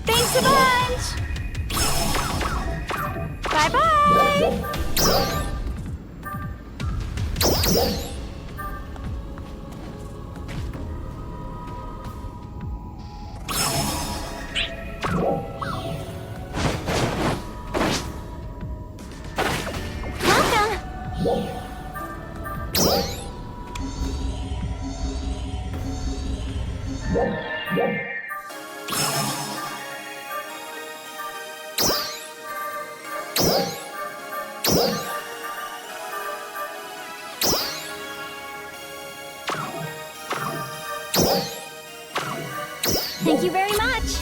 Thanks a bunch! Bye-bye! Thank you very much!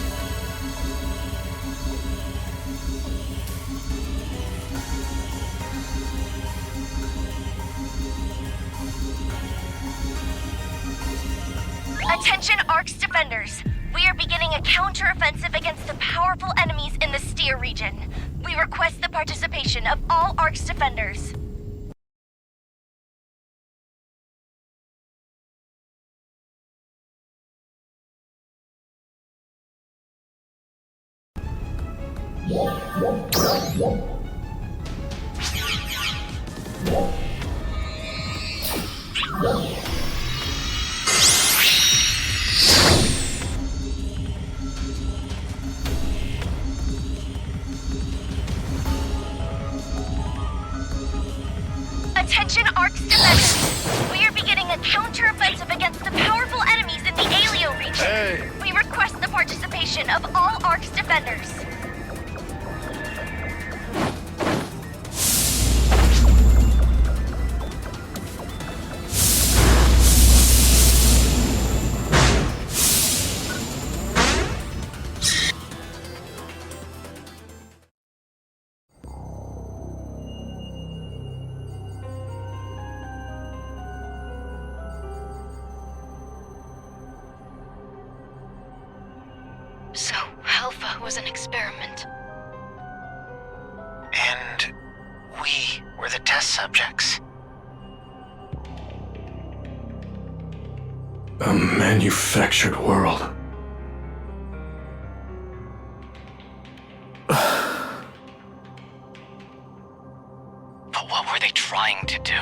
Attention Ark's defenders! We are beginning a counter-offensive against the powerful enemies in the Steer region. We request the participation of all Ark's defenders. Attention Ark's defenders! We are beginning a counter-offensive against the powerful enemies in the Alio region. Hey! We request the participation of all Ark's defenders. So, Alpha was an experiment. And we were the test subjects. A manufactured world. But what were they trying to do?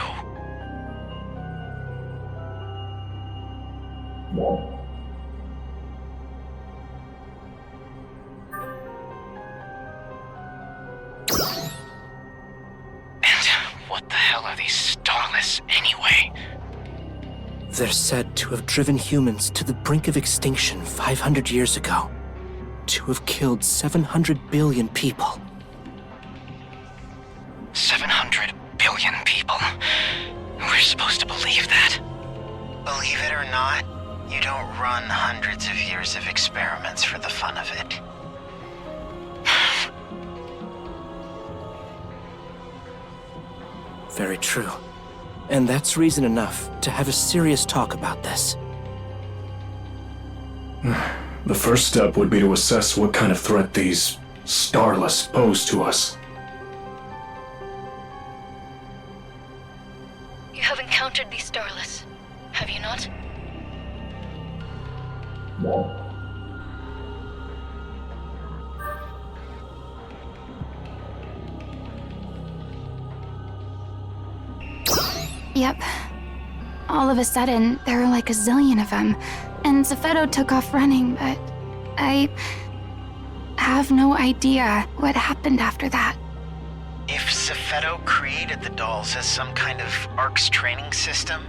What the hell are these Starless anyway? They're said to have driven humans to the brink of extinction 500 years ago. To have killed 700 billion people. 700 billion people. We're supposed to believe that. Believe it or not, you don't run hundreds of years of experiments for the fun of it. Very true. And that's reason enough to have a serious talk about this. The first step would be to assess what kind of threat these Starless pose to us. You have encountered these Starless, have you not? Yep. All of a sudden, there were like a zillion of them, and Zephedo took off running, but I have no idea what happened after that. If Zephedo created the dolls as some kind of ARC's training system,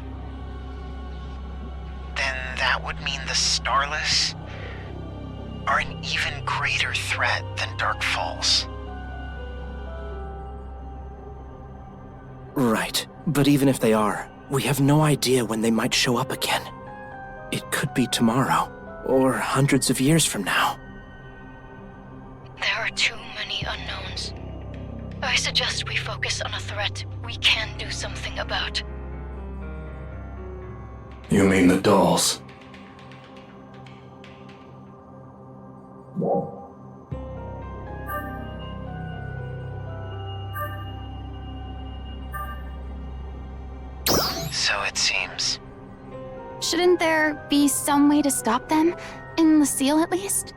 then that would mean the Starless are an even greater threat than Dark Falls. Right. But even if they are, we have no idea when they might show up again. It could be tomorrow, or hundreds of years from now. There are too many unknowns. I suggest we focus on a threat we can do something about. You mean the dolls? So it seems. Shouldn't there be some way to stop them? In the seal, at least?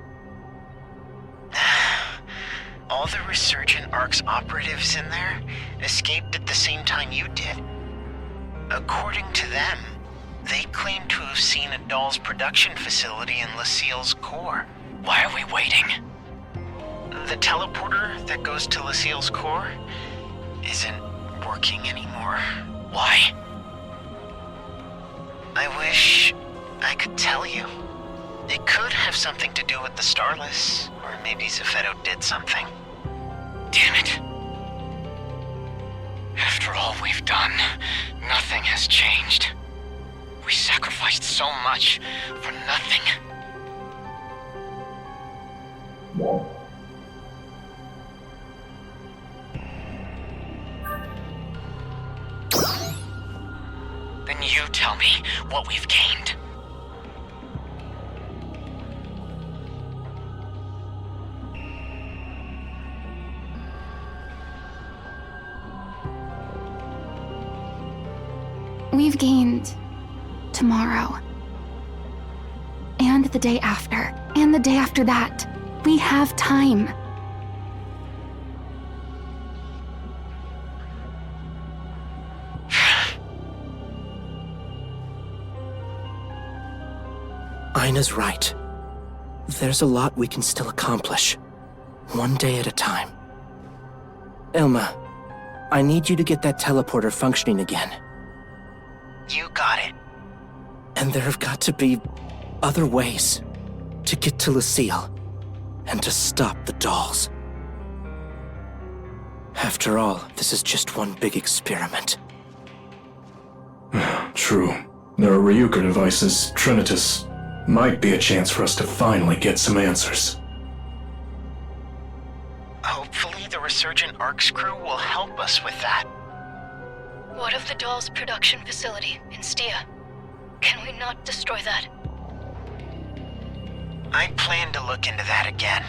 All the Resurgent ARC's operatives in there escaped at the same time you did. According to them, they claim to have seen a doll's production facility in Lucille's core. Why are we waiting? The teleporter that goes to Lucille's core isn't working anymore. Why? I wish I could tell you. It could have something to do with the Starless, or maybe Zephedo did something. Damn it. After all we've done, nothing has changed. We sacrificed so much for nothing. Then you tell me what we've gained. We've gained tomorrow. And the day after. And the day after that. We have time. Ina's right. There's a lot we can still accomplish. One day at a time. Ilma, I need you to get that teleporter functioning again. You got it. And there have got to be other ways to get to Lucille and to stop the dolls. After all, this is just one big experiment. True. There are Ryuker devices, Trinitas. Might be a chance for us to finally get some answers. Hopefully the Resurgent ARC's crew will help us with that. What of the doll's production facility in Stia? Can we not destroy that? I plan to look into that again.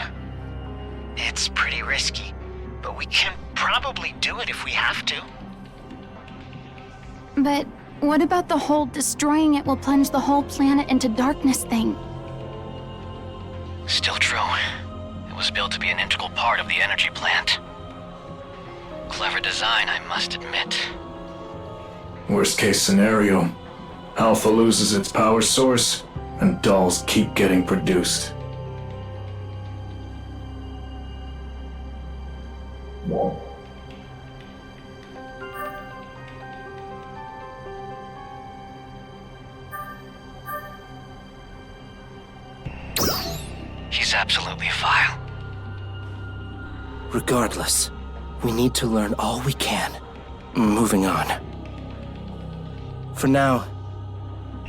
It's pretty risky, but we can probably do it if we have to. But what about the whole destroying it will plunge the whole planet into darkness thing? Still true. It was built to be an integral part of the energy plant. Clever design, I must admit. Worst case scenario, Alpha loses its power source, and dolls keep getting produced. He's absolutely vile. Regardless, we need to learn all we can. Moving on. For now,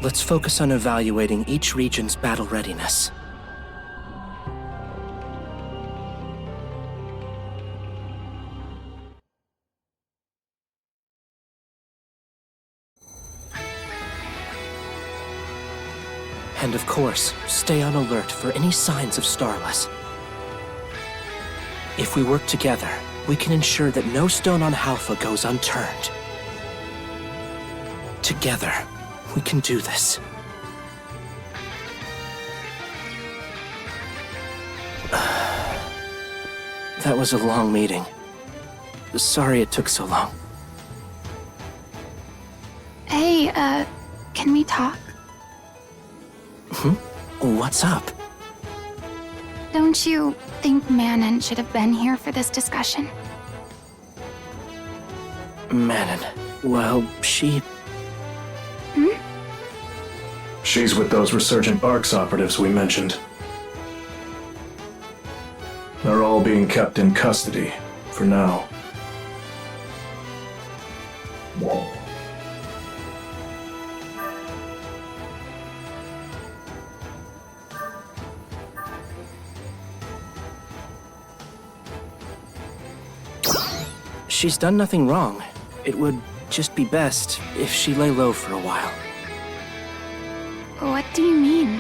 let's focus on evaluating each region's battle readiness. And of course, stay on alert for any signs of Starless. If we work together, we can ensure that no stone on Halpha goes unturned. Together, we can do this. That was a long meeting. Sorry it took so long. Hey, can we talk? What's up? Don't you think Manon should have been here for this discussion? Manon. Well, she... She's with those resurgent ARCS operatives we mentioned. They're all being kept in custody, for now. She's done nothing wrong. It would just be best if she lay low for a while. What do you mean?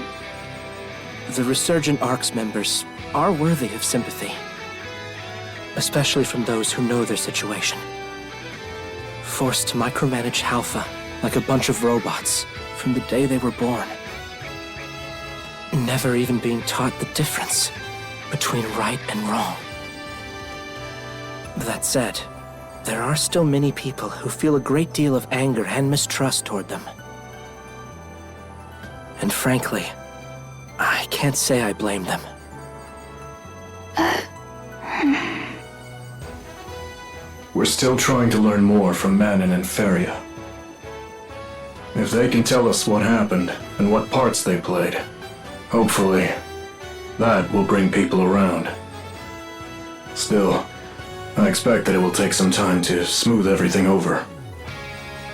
The resurgent ARCS members are worthy of sympathy. Especially from those who know their situation. Forced to micromanage Halpha like a bunch of robots from the day they were born. Never even being taught the difference between right and wrong. That said, there are still many people who feel a great deal of anger and mistrust toward them. And frankly, I can't say I blame them. We're still trying to learn more from Manon and Feria. If they can tell us what happened and what parts they played, hopefully, that will bring people around. Still, I expect that it will take some time to smooth everything over.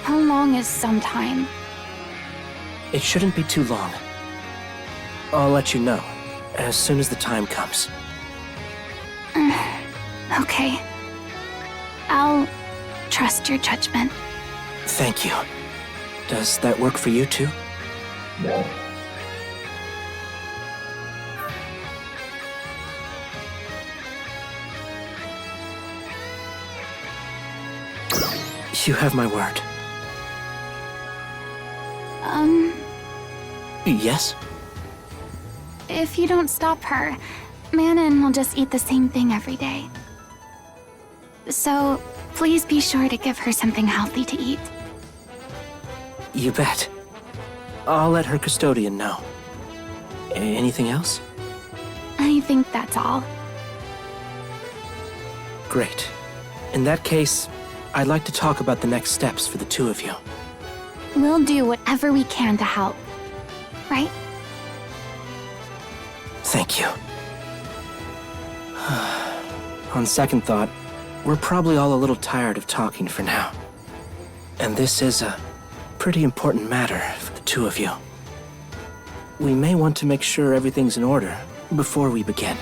How long is some time? It shouldn't be too long. I'll let you know, as soon as the time comes. Okay. I'll trust your judgment. Thank you. Does that work for you too? You have my word. Yes? If you don't stop her, Manon will just eat the same thing every day. So, please be sure to give her something healthy to eat. You bet. I'll let her custodian know. Anything else? I think that's all. Great. In that case, I'd like to talk about the next steps for the two of you. We'll do whatever we can to help. Right? Thank you. On second thought, we're probably all a little tired of talking for now. And this is a pretty important matter for the two of you. We may want to make sure everything's in order before we begin.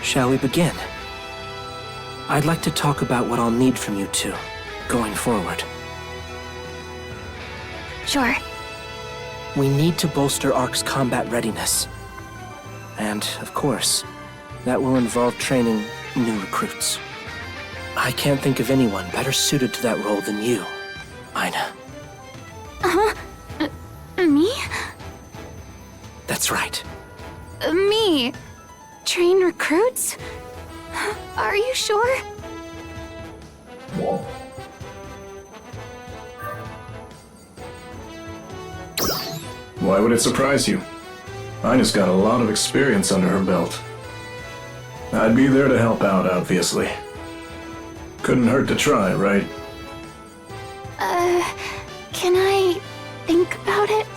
Shall we begin? I'd like to talk about what I'll need from you two, going forward. Sure. We need to bolster ARC's combat readiness. And, of course, that will involve training new recruits. I can't think of anyone better suited to that role than you, Aina. Me? That's right. Me? Train recruits? Are you sure? Why would it surprise you? Ina's got a lot of experience under her belt. I'd be there to help out, obviously. Couldn't hurt to try, right? Can I think about it?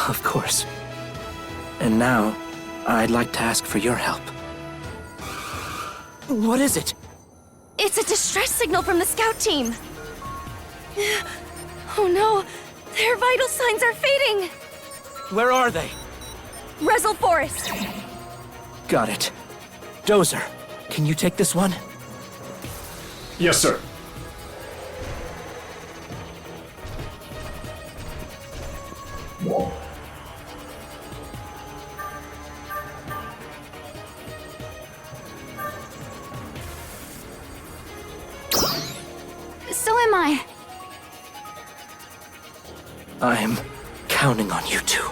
Of course. And now, I'd like to ask for your help. What is it? It's a distress signal from the scout team. Oh no, their vital signs are fading. Where are they? Rezel Forest. Got it. Dozer, can you take this one? Yes, sir. So am I. I'm counting on you two.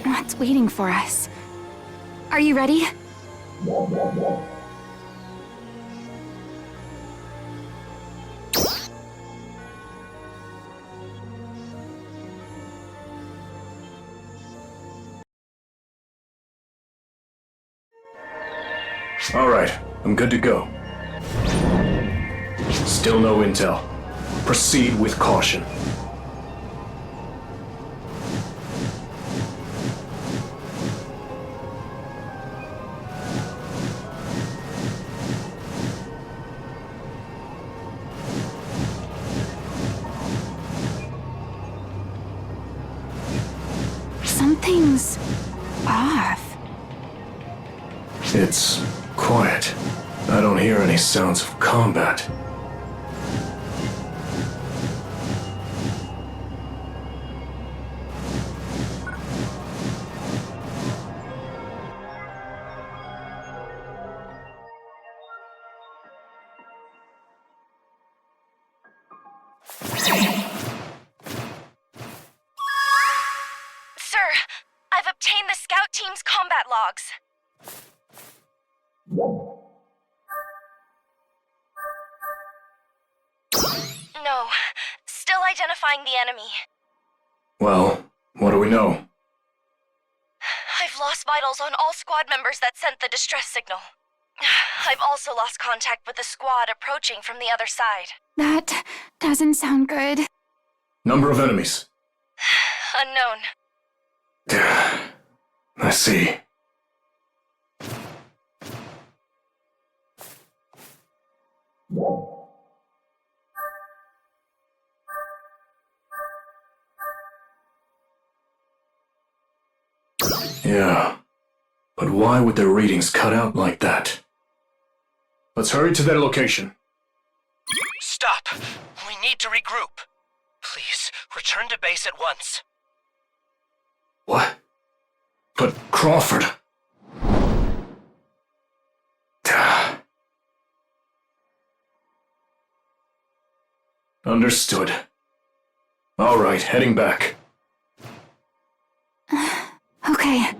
What's waiting for us? Are you ready? All right, I'm good to go. Still no intel. Proceed with caution. Something's off. It's quiet. I don't hear any sounds of combat. Sir, I've obtained the scout team's combat logs. No, still identifying the enemy. Well, what do we know? I've lost vitals on all squad members that sent the distress signal. I've also lost contact with the squad approaching from the other side. That doesn't sound good. Number of enemies. Unknown. I see. why would their readings cut out like that? Let's hurry to their location. Stop! We need to regroup. Please, return to base at once. What? But Crawford... Understood. All right, heading back. Okay.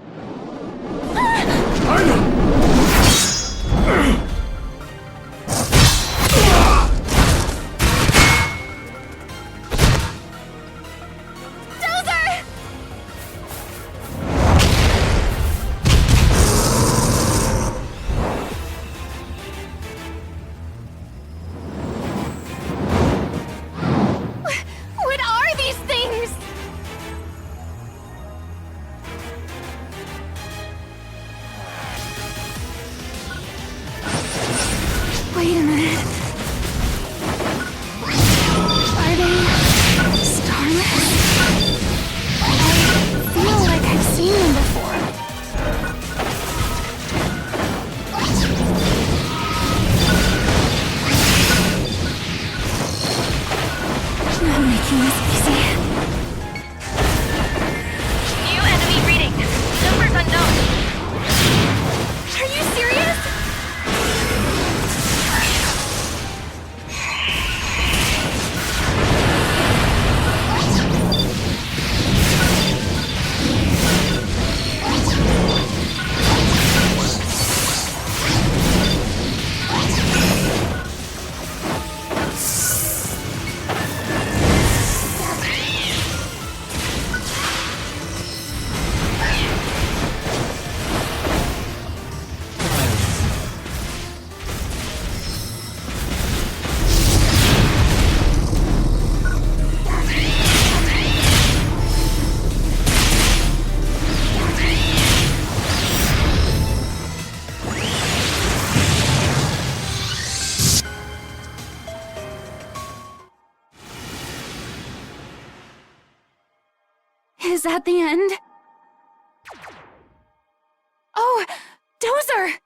What are these things? Wait a minute. Are they starless? I feel like I've seen them before. Not making this easy. New enemy reading. Numbers unknown. Are you serious? Is that the end? Oh, Dozer!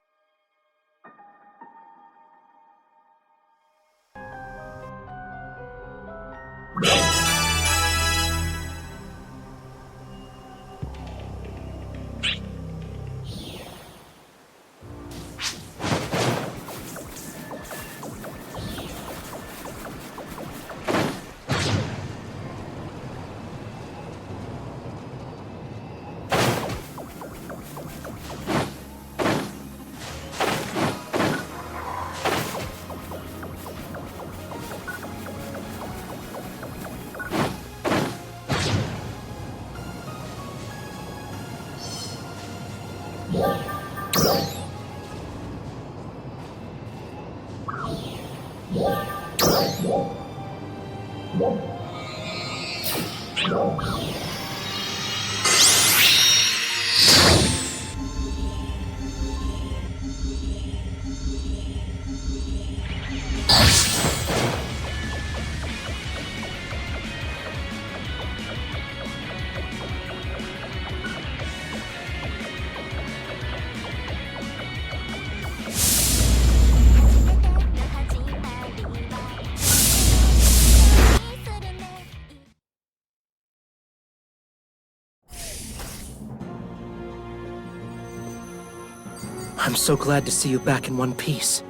I'm so glad to see you back in one piece.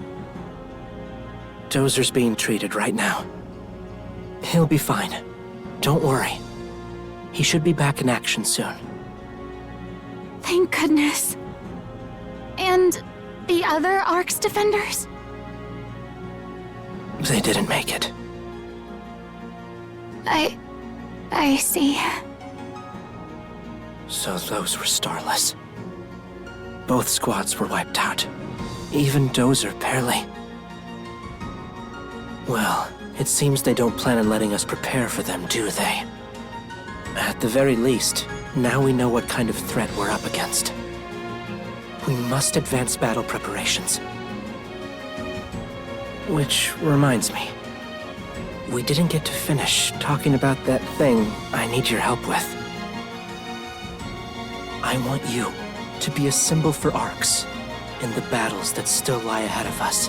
Dozer's being treated right now. He'll be fine. Don't worry. He should be back in action soon. Thank goodness. And the other Ark's defenders? They didn't make it. I see. So those were Starless. Both squads were wiped out. Even Dozer barely. Well, it seems they don't plan on letting us prepare for them, do they? At the very least, now we know what kind of threat we're up against. We must advance battle preparations. Which reminds me. We didn't get to finish talking about that thing I need your help with. I want you to be a symbol for Arcs in the battles that still lie ahead of us.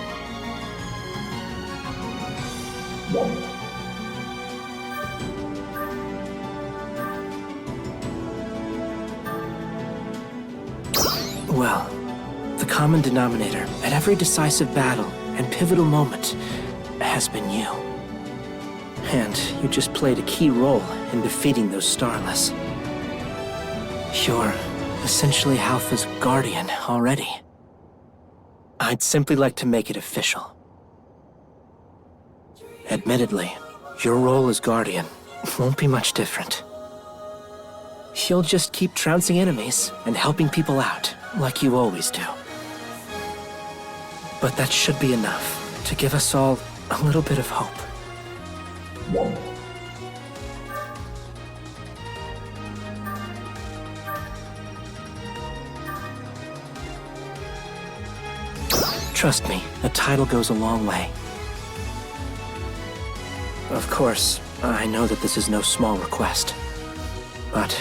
Well, the common denominator at every decisive battle and pivotal moment has been you. And you just played a key role in defeating those Starless. You're essentially Halpha's guardian already. I'd simply like to make it official. Admittedly, your role as guardian won't be much different. You'll just keep trouncing enemies and helping people out, like you always do. But that should be enough to give us all a little bit of hope. Trust me, a title goes a long way. Of course, I know that this is no small request, but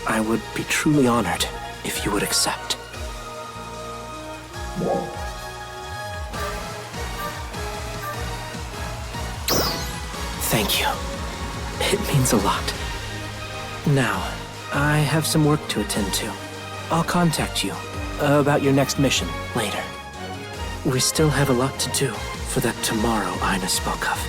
I would be truly honored if you would accept. Thank you. It means a lot. Now, I have some work to attend to. I'll contact you about your next mission later. We still have a lot to do for that tomorrow Aina spoke of.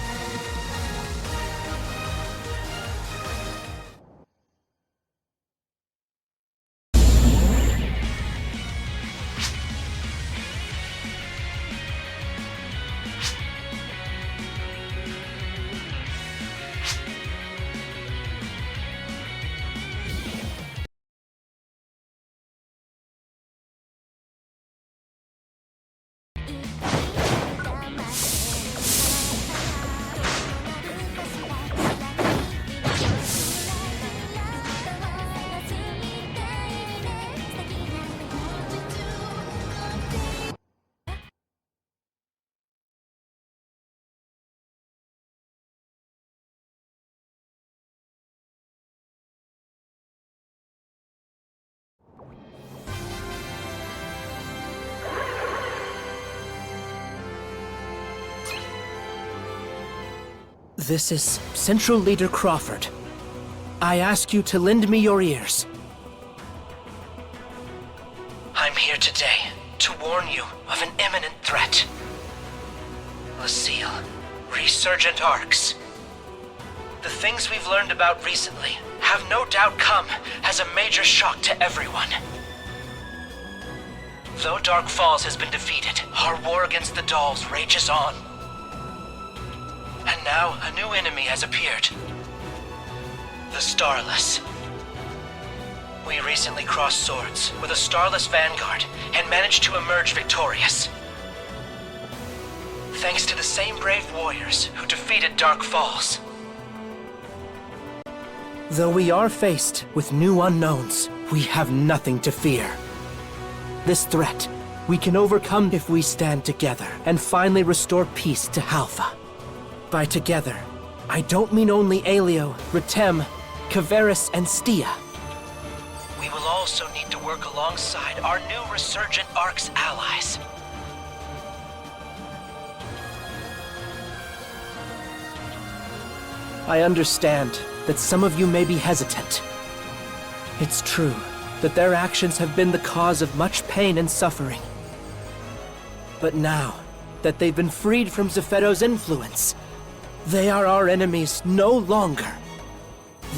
This is Central Leader Crawford. I ask you to lend me your ears. I'm here today to warn you of an imminent threat. Lucille, resurgent Arcs. The things we've learned about recently have no doubt come as a major shock to everyone. Though Dark Falls has been defeated, our war against the dolls rages on. And now, a new enemy has appeared. The Starless. We recently crossed swords with a Starless vanguard and managed to emerge victorious. Thanks to the same brave warriors who defeated Dark Falls. Though we are faced with new unknowns, we have nothing to fear. This threat, we can overcome if we stand together and finally restore peace to Halpha. By together, I don't mean only Aelio, Ritem, Kavaris, and Stia. We will also need to work alongside our new resurgent Arcs allies. I understand that some of you may be hesitant. It's true that their actions have been the cause of much pain and suffering. But now that they've been freed from Zephedo's influence, they are our enemies no longer.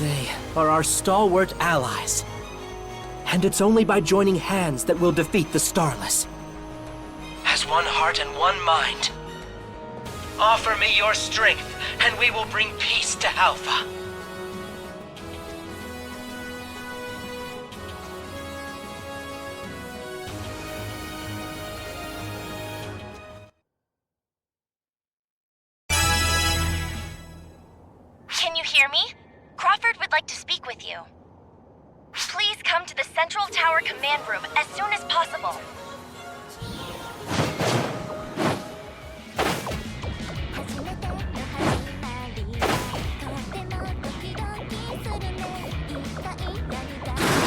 They are our stalwart allies. And it's only by joining hands that we'll defeat the Starless. As one heart and one mind. Offer me your strength, and we will bring peace to Halpha. Can you hear me? Crawford would like to speak with you. Please come to the Central Tower Command Room as soon as possible.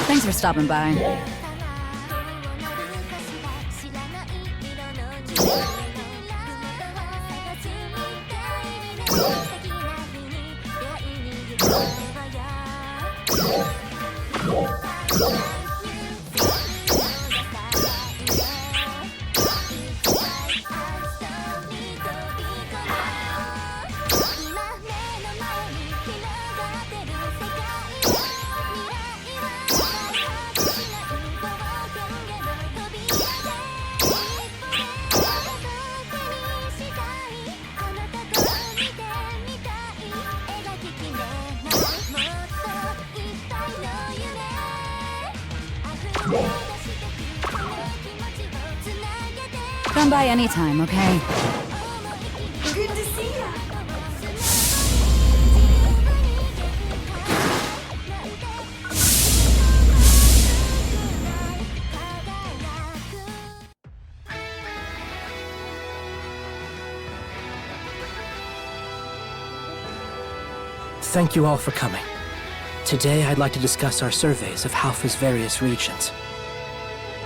Thanks for stopping by. on by anytime, okay? Good to see ya. Thank you all for coming. Today, I'd like to discuss our surveys of Halpha's various regions.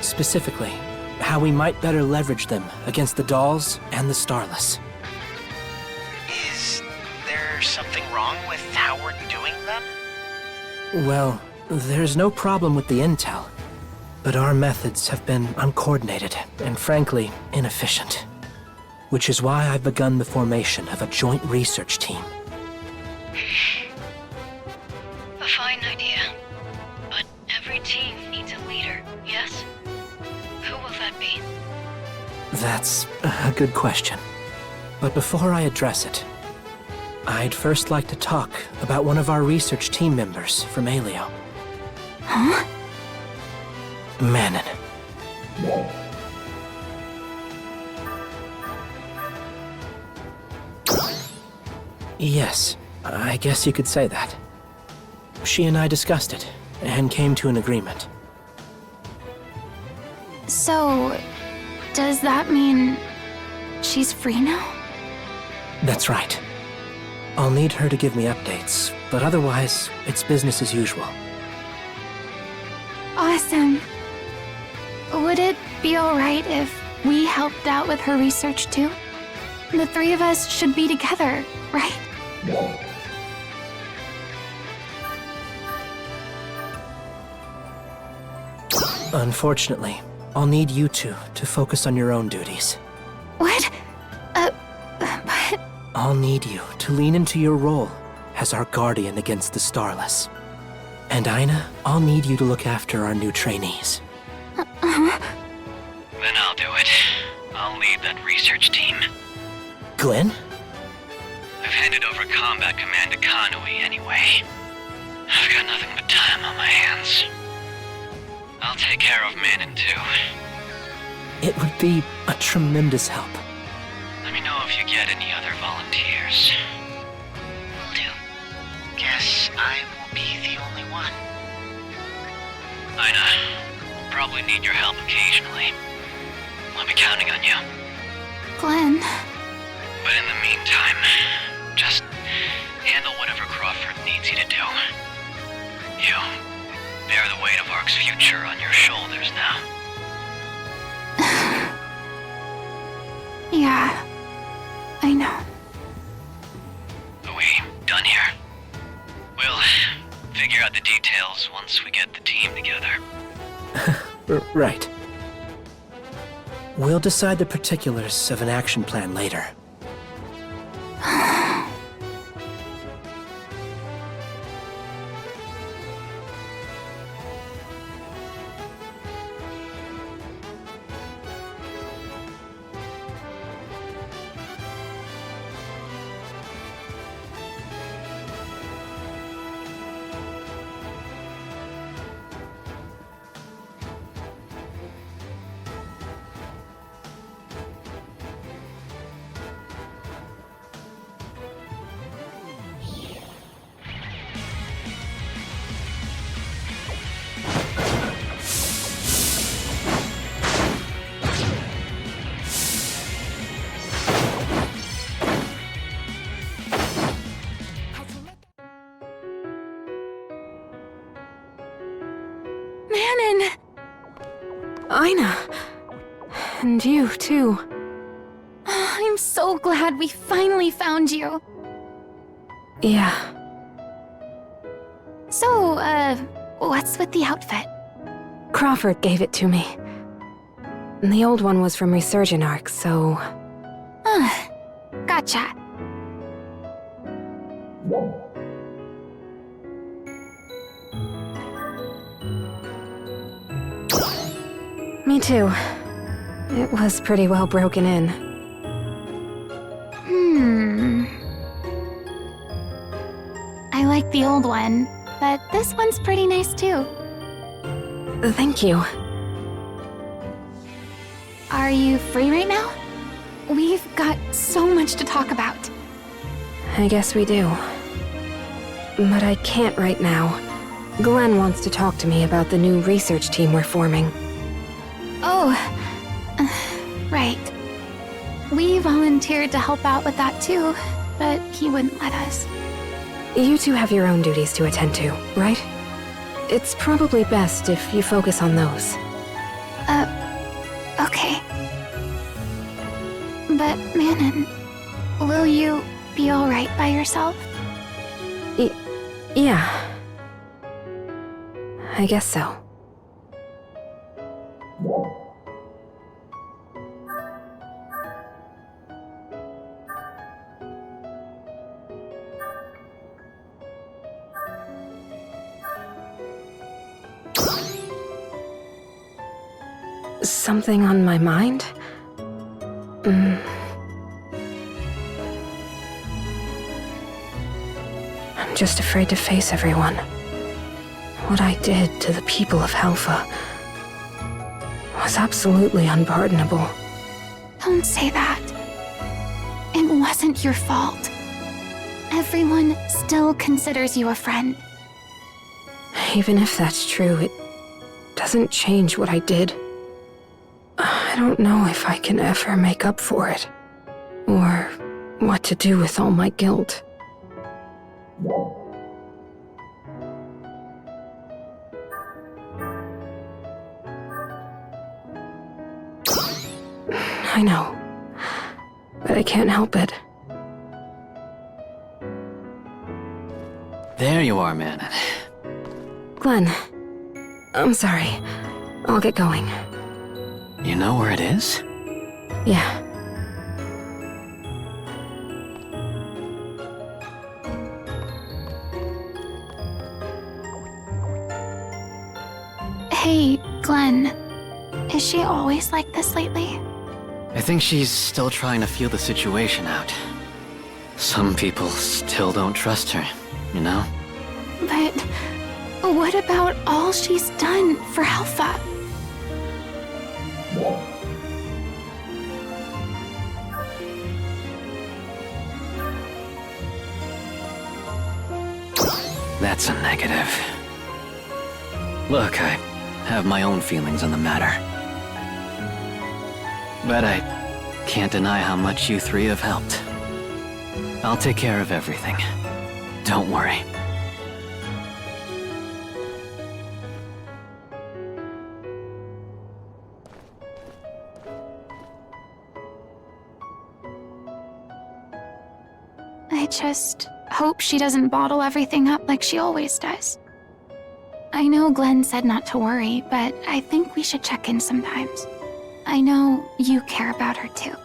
Specifically, how we might better leverage them against the Dolls and the Starless. Is there something wrong with how we're doing them? Well, there's no problem with the intel, but our methods have been uncoordinated and frankly, inefficient. Which is why I've begun the formation of a joint research team. A fine idea. But every team needs a leader, yes? Who will that be? That's a good question. But before I address it, I'd first like to talk about one of our research team members from Alio. Huh? Manon. Yes, I guess you could say that. She and I discussed it, and came to an agreement. So, does that mean she's free now? That's right. I'll need her to give me updates, but otherwise, it's business as usual. Awesome. Would it be alright if we helped out with her research too? The three of us should be together, right? Unfortunately, I'll need you two to focus on your own duties. What? But... I'll need you to lean into your role as our guardian against the Starless. And Aina, I'll need you to look after our new trainees. Then I'll do it. I'll lead that research team. Glenn? I've handed over combat command to Kanui anyway. I've got nothing but time on my hands. I'll take care of Manon too. It would be a tremendous help. Let me know if you get any other volunteers. Will do. Guess I will be the only one. Aina, we'll probably need your help occasionally. I'll be counting on you. Glenn... But in the meantime, just handle whatever Crawford needs you to do. You bear the weight of Ark's future on your shoulders now. Yeah, I know. Are we done here? We'll figure out the details once we get the team together. Right. We'll decide the particulars of an action plan later. Manon! Aina. And you, too. I'm so glad we finally found you. Yeah. So, what's with the outfit? Crawford gave it to me. The old one was from Resurgent Arc, so... Gotcha. Me too. It was pretty well broken in. I like the old one, but this one's pretty nice too. Thank you. Are you free right now? We've got so much to talk about. I guess we do. But I can't right now. Glenn wants to talk to me about the new research team we're forming. Oh, right. We volunteered to help out with that too, but he wouldn't let us. You two have your own duties to attend to, right? It's probably best if you focus on those. Okay. But, Manon, will you be alright by yourself? Yeah. I guess so. Something on my mind? I'm just afraid to face everyone. What I did to the people of Helfa was absolutely unpardonable. Don't say that. It wasn't your fault. Everyone still considers you a friend. Even if that's true, it doesn't change what I did. I don't know if I can ever make up for it, or what to do with all my guilt. I know, but I can't help it. There you are, Manon. Glenn, I'm sorry. I'll get going. You know where it is? Yeah. Hey, Glenn. Is she always like this lately? I think she's still trying to feel the situation out. Some people still don't trust her, you know? But what about all she's done for Helfa? That's a negative. Look, I have my own feelings on the matter. But I can't deny how much you three have helped. I'll take care of everything. Don't worry. I just hope she doesn't bottle everything up like she always does. I know Glenn said not to worry, but I think we should check in sometimes. I know you care about her too.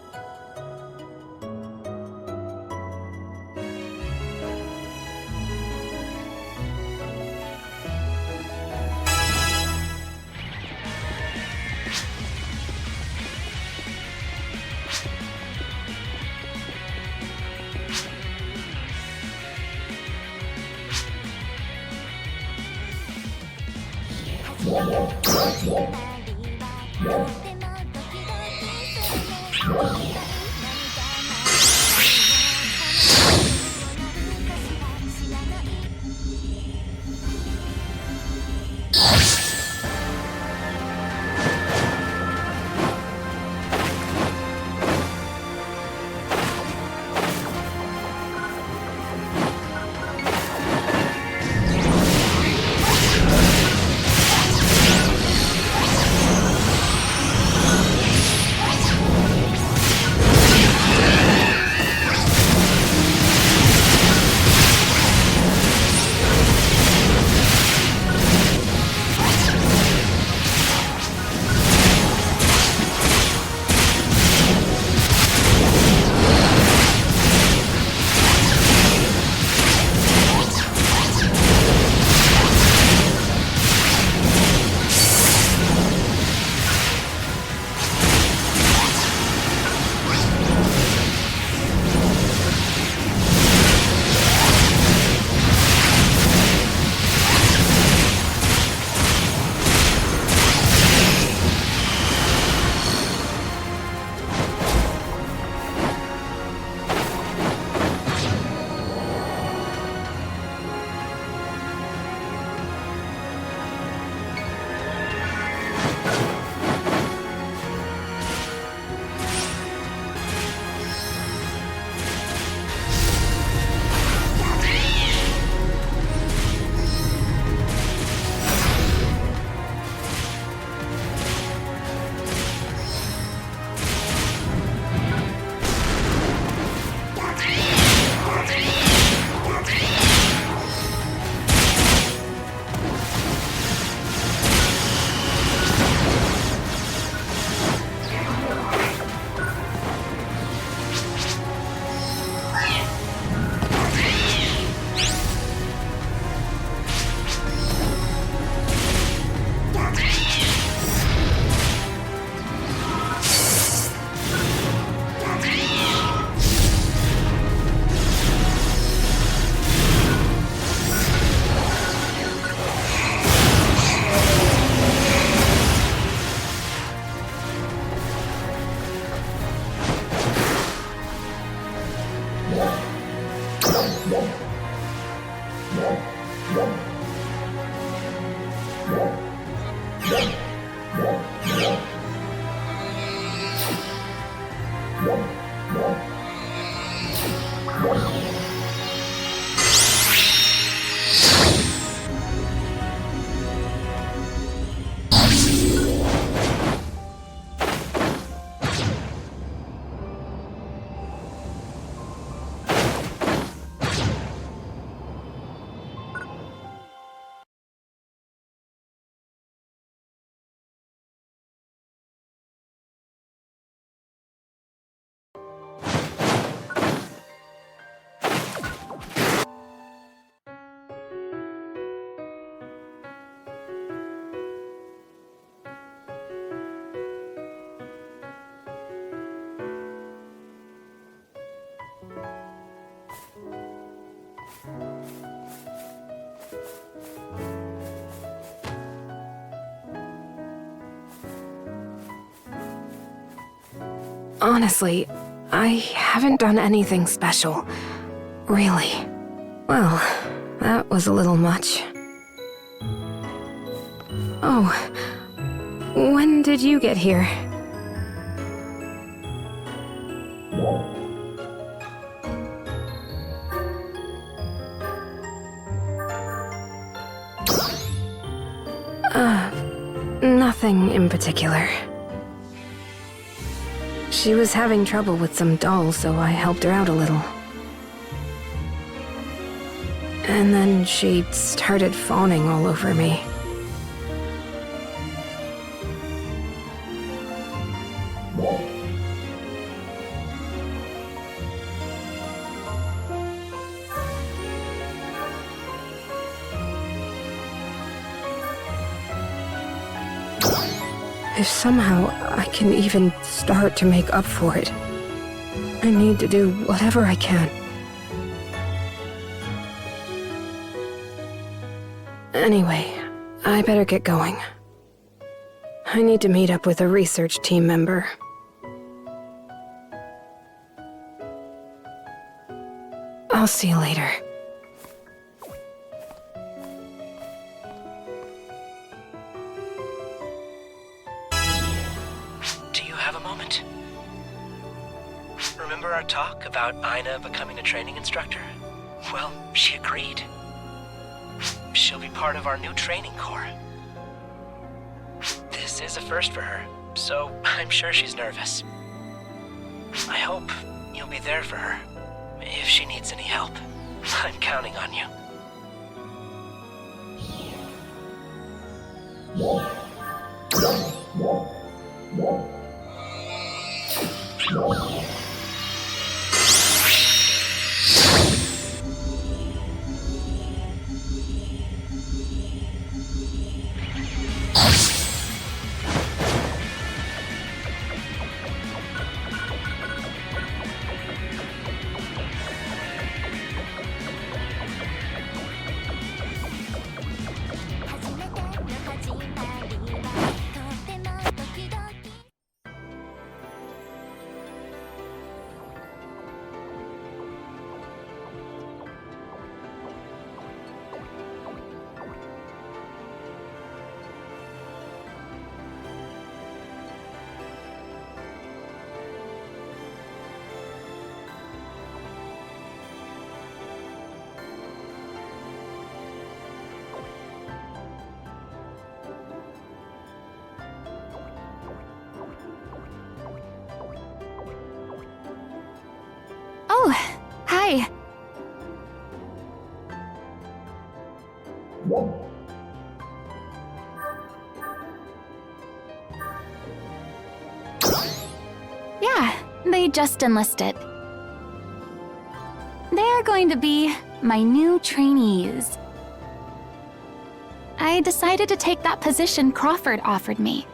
Honestly, I haven't done anything special. Really. Well, that was a little much. Oh, when did you get here? Nothing in particular. She was having trouble with some dolls, so I helped her out a little. And then she started fawning all over me. If somehow I can even start to make up for it, I need to do whatever I can. Anyway, I better get going. I need to meet up with a research team member. I'll see you later. Remember our talk about Ina becoming a training instructor? Well, she agreed. She'll be part of our new training corps. This is a first for her, so I'm sure she's nervous. I hope you'll be there for her, if she needs any help. I'm counting on you. Oh, hi. Yeah, they just enlisted. They're going to be my new trainees. I decided to take that position Crawford offered me.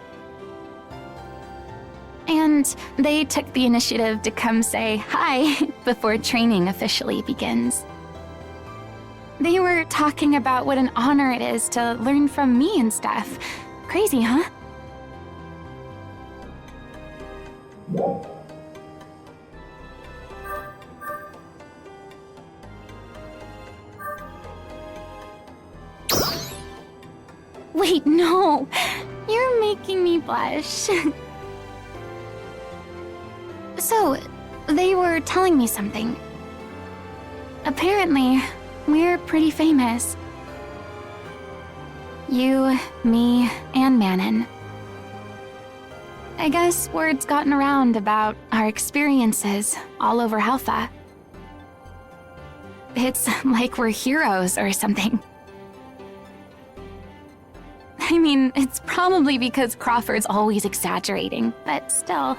And they took the initiative to come say hi before training officially begins. They were talking about what an honor it is to learn from me and stuff. Crazy, huh? Wait, no. You're making me blush. So, they were telling me something. Apparently, we're pretty famous. You, me, and Manon. I guess word's gotten around about our experiences all over Halpha. It's like we're heroes or something. I mean, it's probably because Crawford's always exaggerating, but still.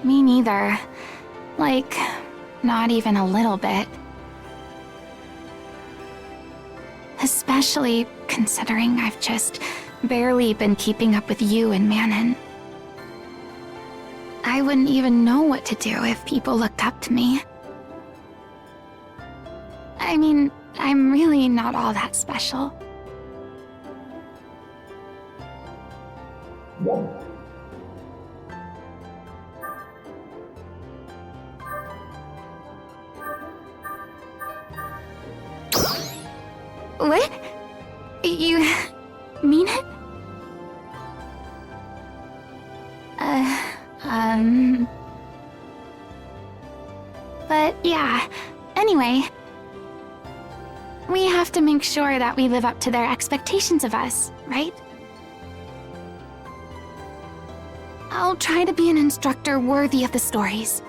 Me neither. Like, not even a little bit. Especially considering I've just barely been keeping up with you and Manon. I wouldn't even know what to do if people looked up to me. I mean, I'm really not all that special. What? You mean it? But yeah, anyway. We have to make sure that we live up to their expectations of us, right? I'll try to be an instructor worthy of the stories.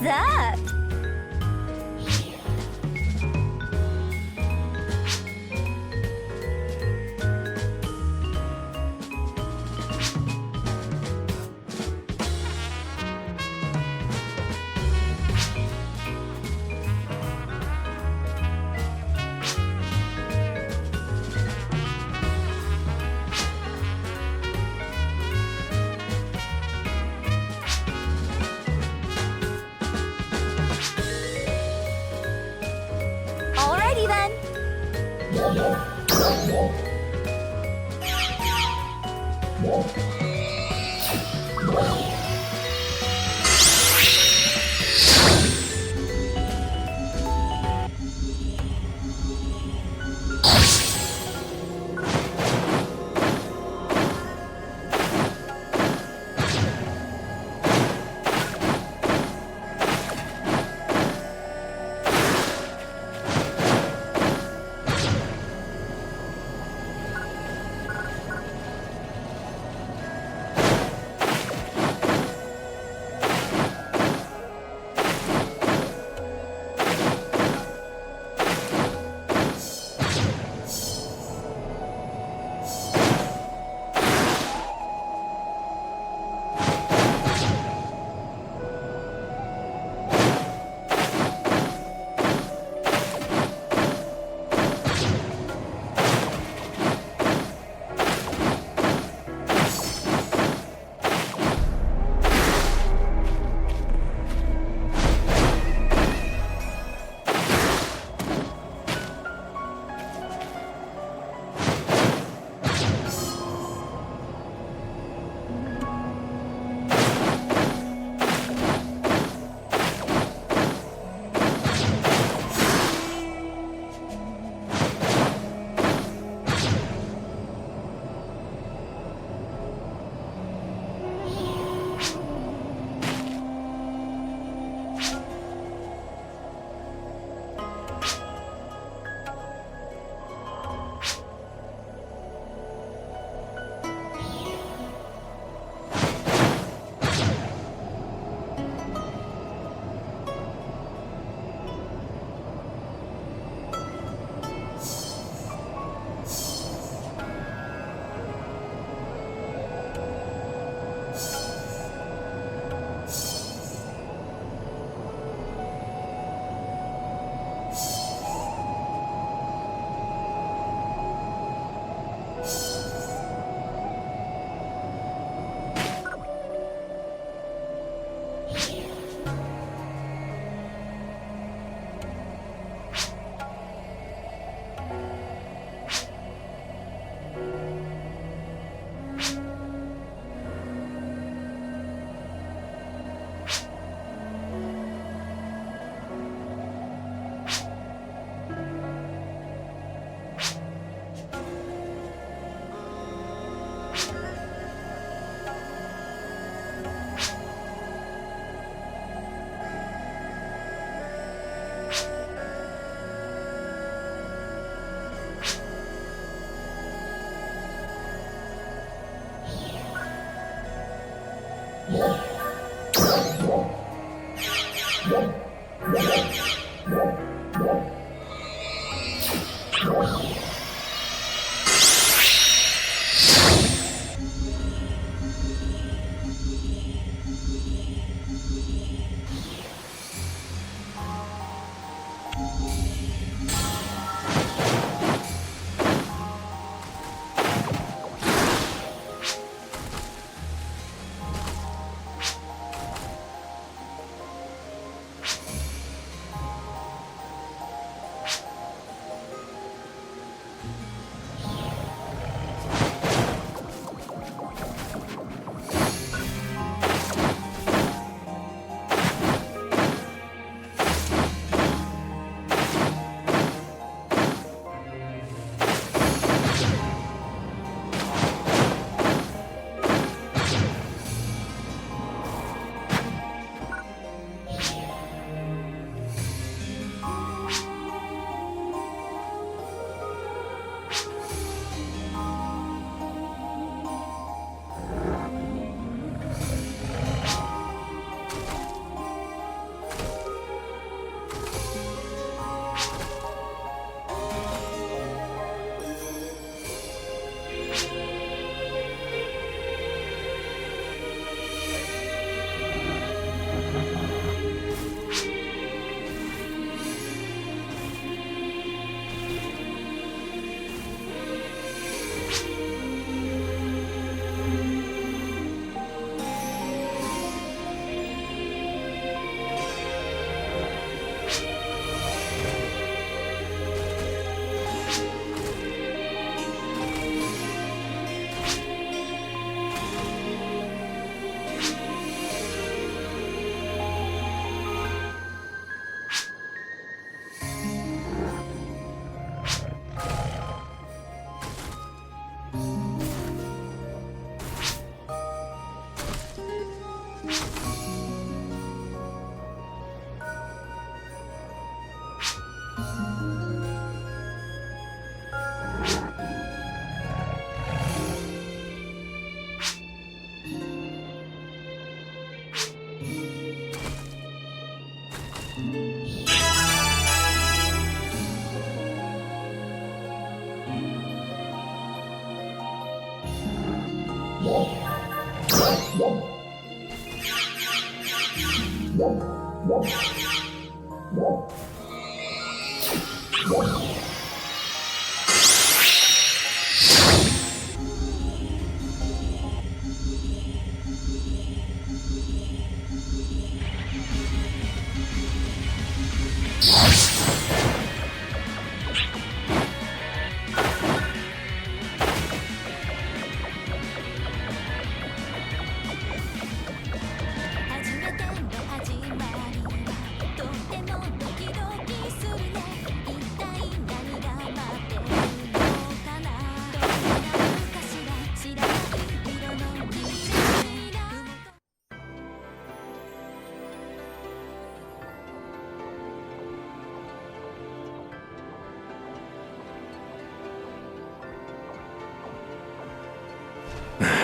Sup? Alrighty then.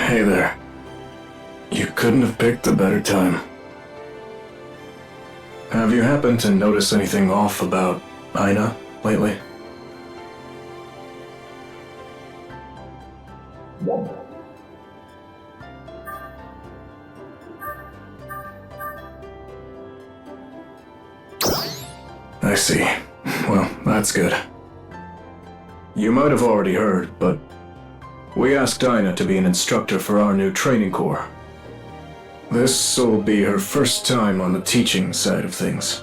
Hey there. You couldn't have picked a better time. Have you happened to notice anything off about Aina lately? I see. Well, that's good. You might have already heard, but we asked Aina to be an instructor for our new training corps. This'll be her first time on the teaching side of things.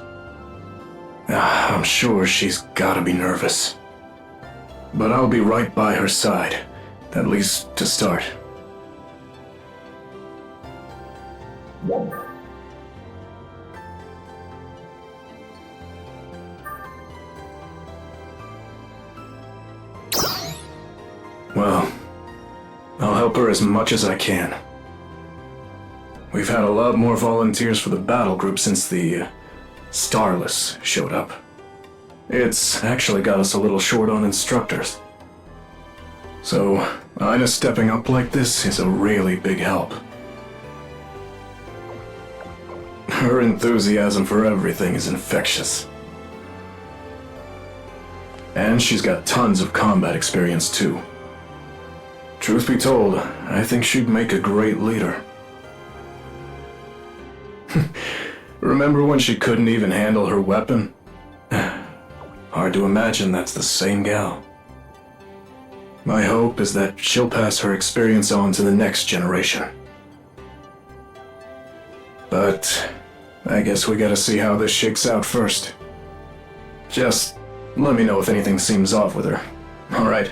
I'm sure she's gotta be nervous. But I'll be right by her side, at least to start. Well, I'll help her as much as I can. We've had a lot more volunteers for the battle group since the Starless showed up. It's actually got us a little short on instructors. So, Aina stepping up like this is a really big help. Her enthusiasm for everything is infectious. And she's got tons of combat experience too. Truth be told, I think she'd make a great leader. Remember when she couldn't even handle her weapon? Hard to imagine that's the same gal. My hope is that she'll pass her experience on to the next generation. But I guess we gotta see how this shakes out first. Just let me know if anything seems off with her, alright?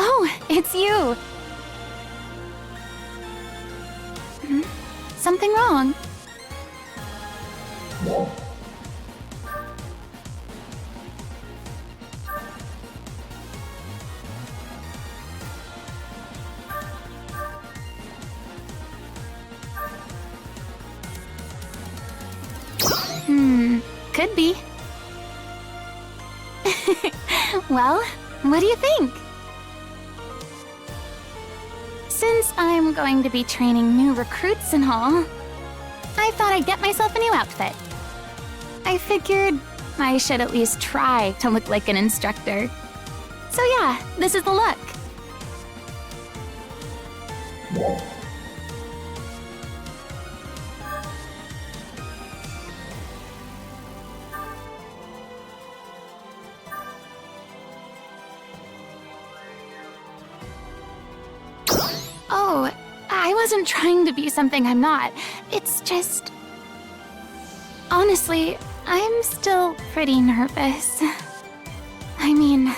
Oh, it's you! Something wrong? Could be. Well, what do you think? Since I'm going to be training new recruits and all, I thought I'd get myself a new outfit. I figured I should at least try to look like an instructor. So yeah, this is the look. Oh, I wasn't trying to be something I'm not. It's just... Honestly, I'm still pretty nervous. I mean,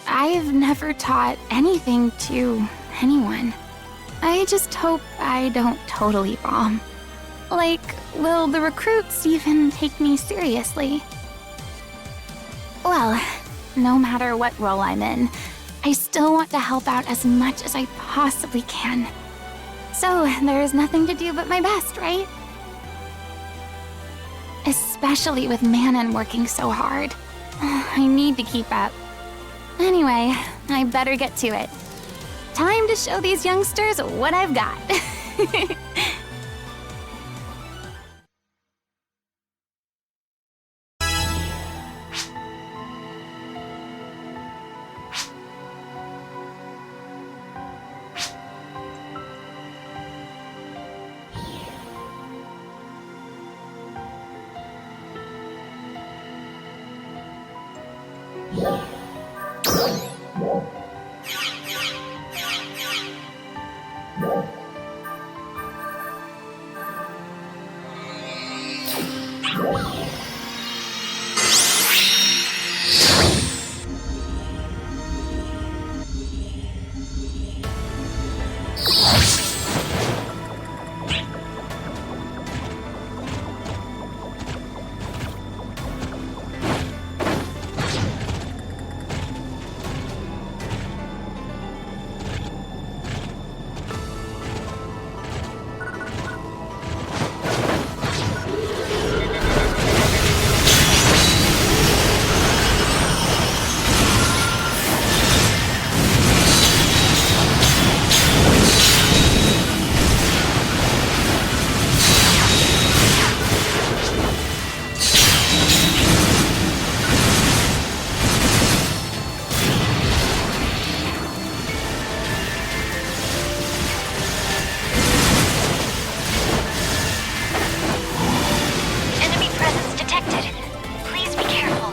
I've never taught anything to anyone. I just hope I don't totally bomb. Like, will the recruits even take me seriously? Well, no matter what role I'm in, I still want to help out as much as I possibly can. So, there's nothing to do but my best, right? Especially with Manon working so hard. I need to keep up. Anyway, I better get to it. Time to show these youngsters what I've got. Enemy presence detected. Please be careful.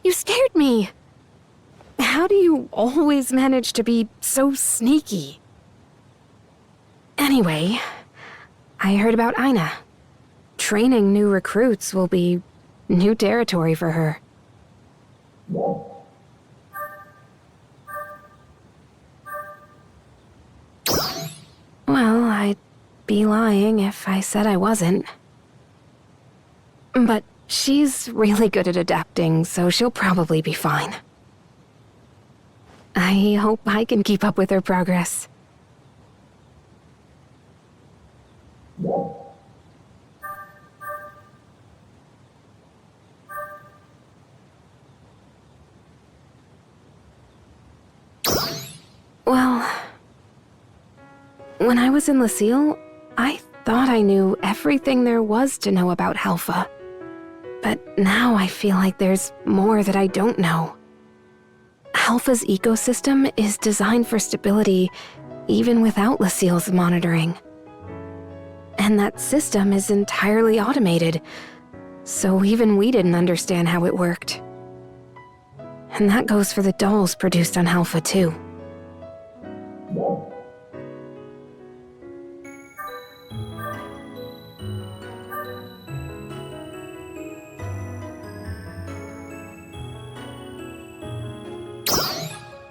You scared me! How do you always manage to be so sneaky? Anyway, I heard about Aina. Training new recruits will be new territory for her. Well, I'd be lying if I said I wasn't. But she's really good at adapting, so she'll probably be fine. I hope I can keep up with her progress. Well, when I was in Lucille, I thought I knew everything there was to know about Halpha. But now I feel like there's more that I don't know. Halpha's ecosystem is designed for stability even without Lucille's monitoring. And that system is entirely automated, so even we didn't understand how it worked. And that goes for the dolls produced on Halpha too.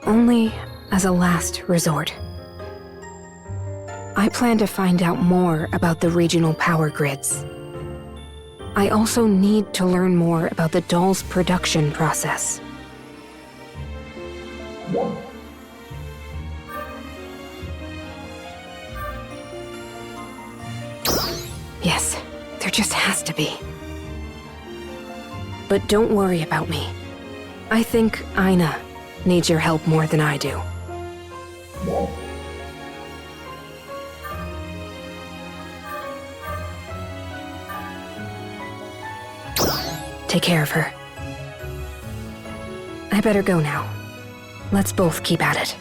Only as a last resort. I plan to find out more about the regional power grids. I also need to learn more about the doll's production process. Yes, there just has to be. But don't worry about me. I think Aina needs your help more than I do. Take care of her. I better go now. Let's both keep at it.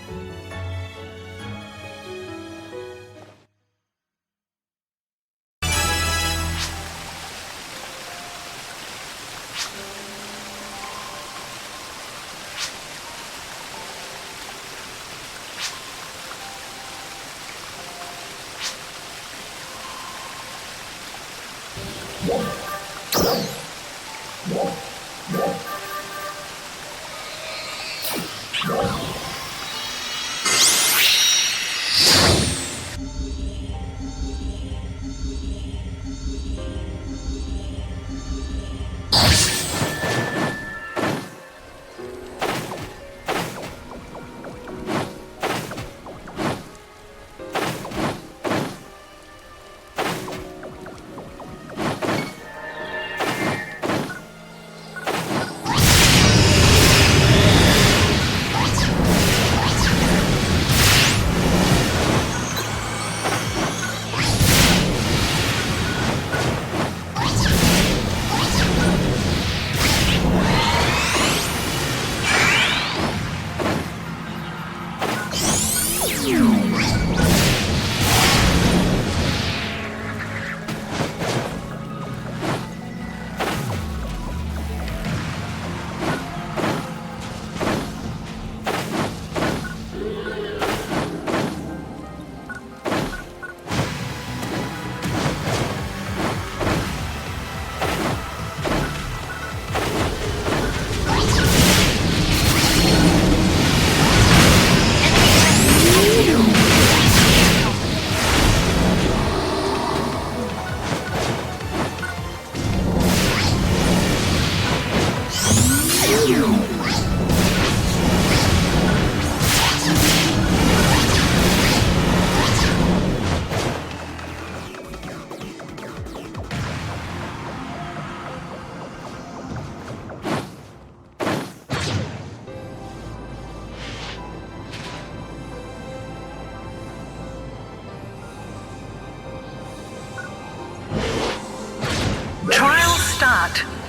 that.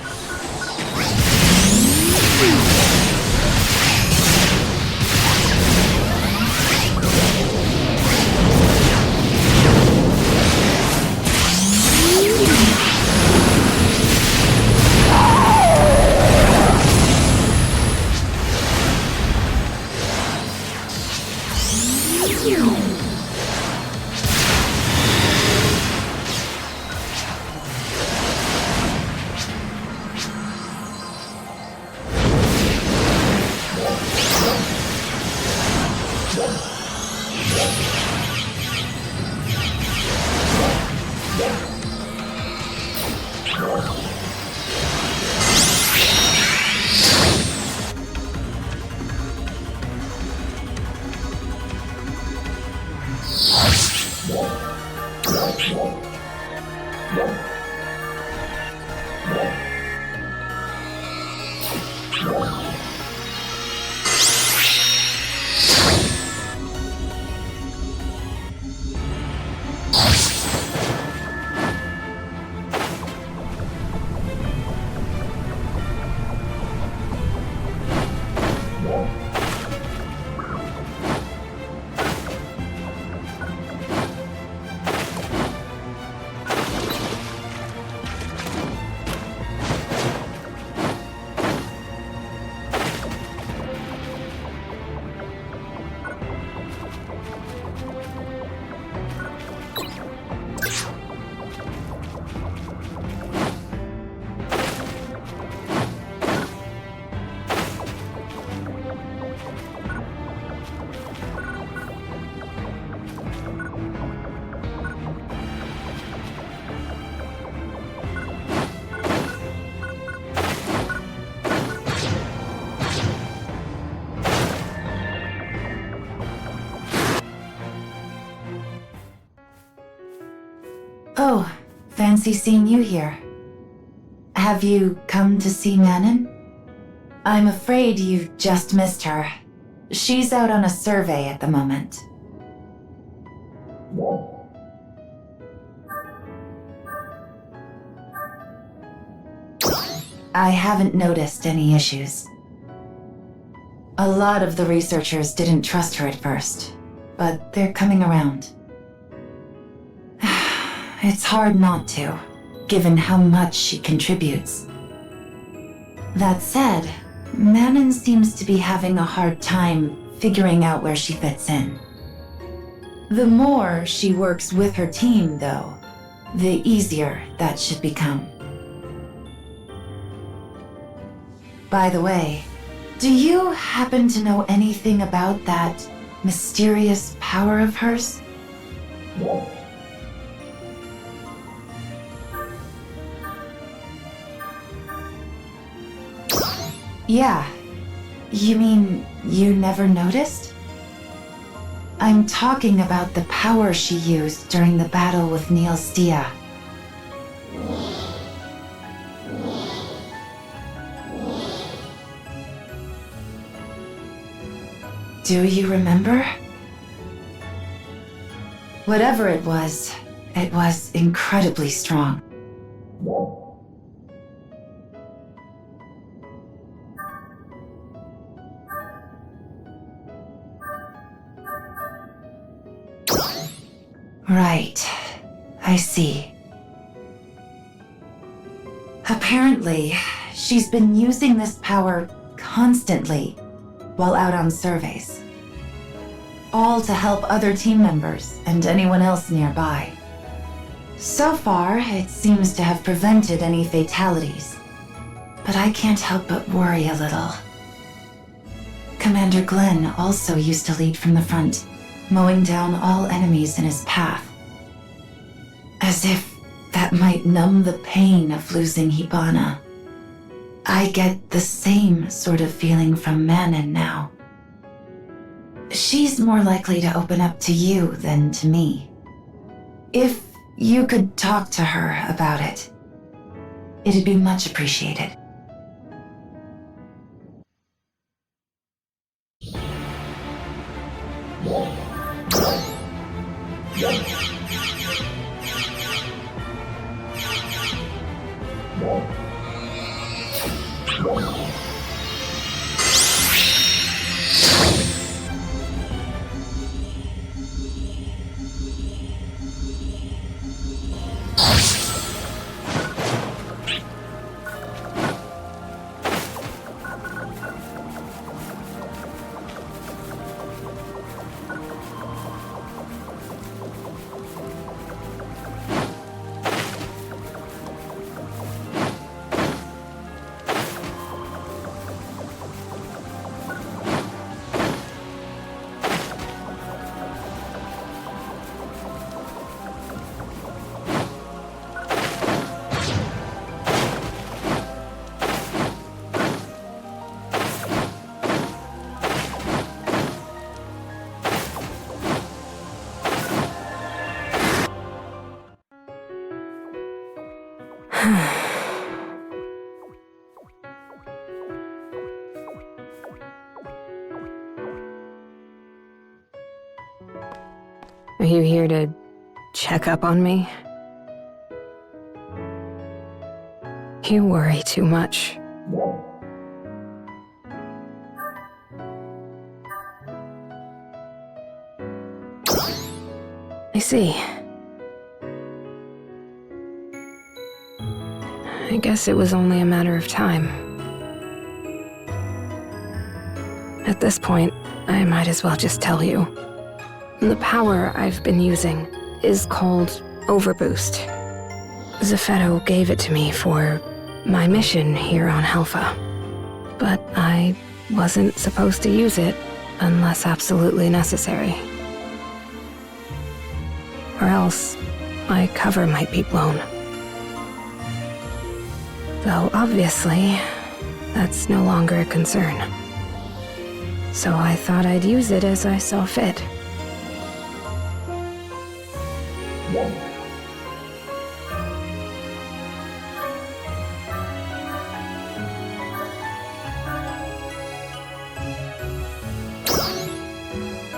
Oh, fancy seeing you here. Have you come to see Manon? I'm afraid you've just missed her. She's out on a survey at the moment. I haven't noticed any issues. A lot of the researchers didn't trust her at first, but they're coming around. It's hard not to, given how much she contributes. That said, Manon seems to be having a hard time figuring out where she fits in. The more she works with her team, though, the easier that should become. By the way, do you happen to know anything about that mysterious power of hers? Yeah. You mean you never noticed? I'm talking about the power she used during the battle with Ngs-Chapter. Do you remember? Whatever it was incredibly strong. Right. I see. Apparently, she's been using this power constantly while out on surveys. All to help other team members and anyone else nearby. So far, it seems to have prevented any fatalities. But I can't help but worry a little. Commander Glenn also used to lead from the front, mowing down all enemies in his path. As if that might numb the pain of losing Hibana. I get the same sort of feeling from Manon now. She's more likely to open up to you than to me. If you could talk to her about it, it'd be much appreciated. Are you here to check up on me? You worry too much. I see. I guess it was only a matter of time. At this point, I might as well just tell you. The power I've been using is called Overboost. Zeffetto gave it to me for my mission here on Helpha. But I wasn't supposed to use it unless absolutely necessary. Or else, my cover might be blown. Though obviously, that's no longer a concern. So I thought I'd use it as I saw fit.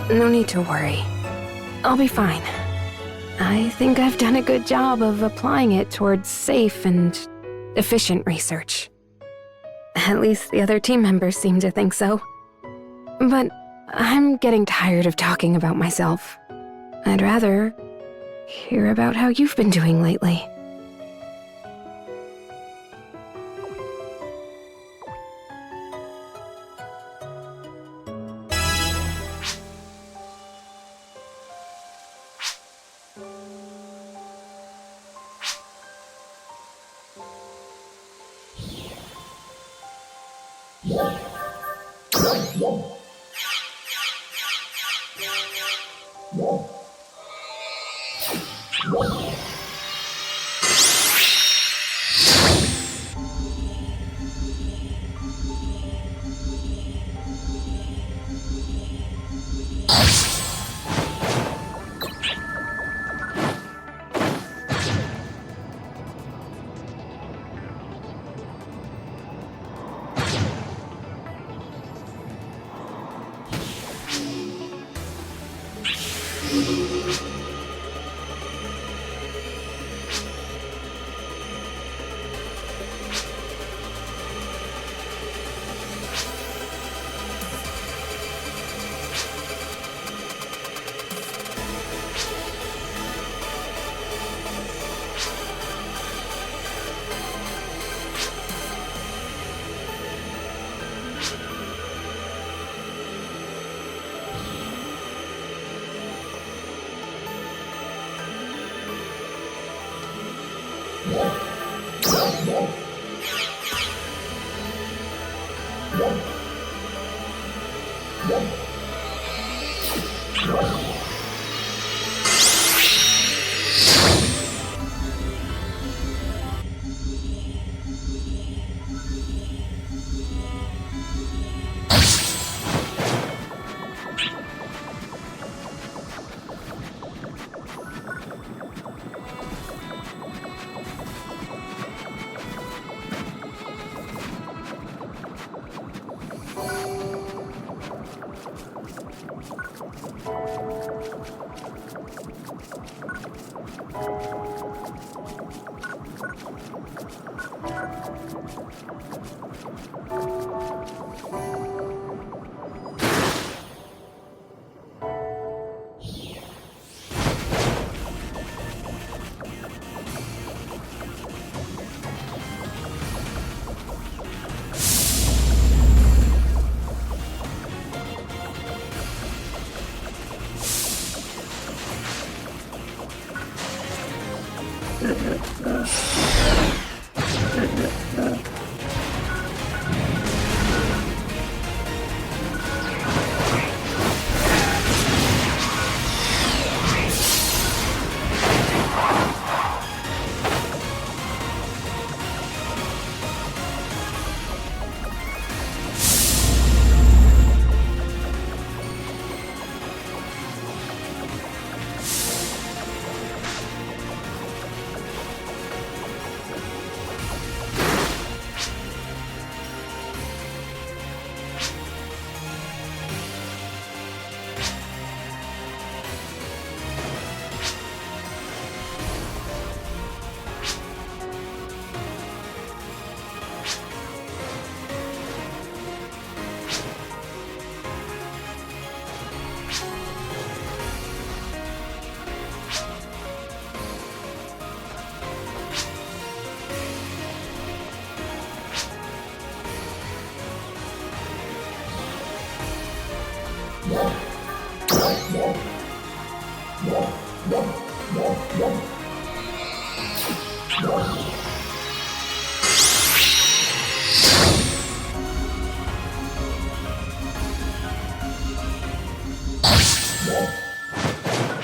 No need to worry. I'll be fine. I think I've done a good job of applying it towards safe and efficient research. At least the other team members seem to think so. But I'm getting tired of talking about myself. I'd rather hear about how you've been doing lately.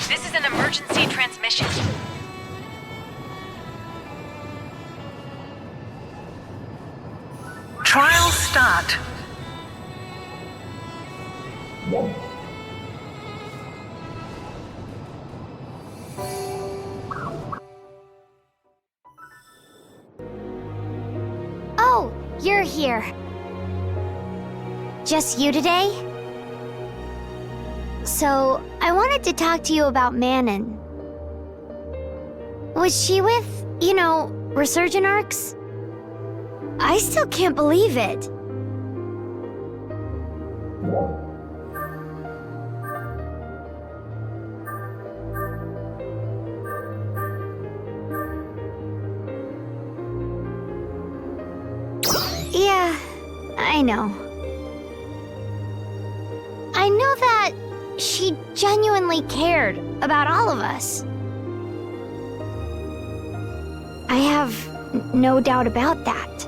This is an emergency transmission. Trial start. Oh, you're here. Just you today? So, I wanted to talk to you about Manon. Was she with, Resurgent Arcs? I still can't believe it. Yeah, I know. I know that she genuinely cared about all of us. I have no doubt about that.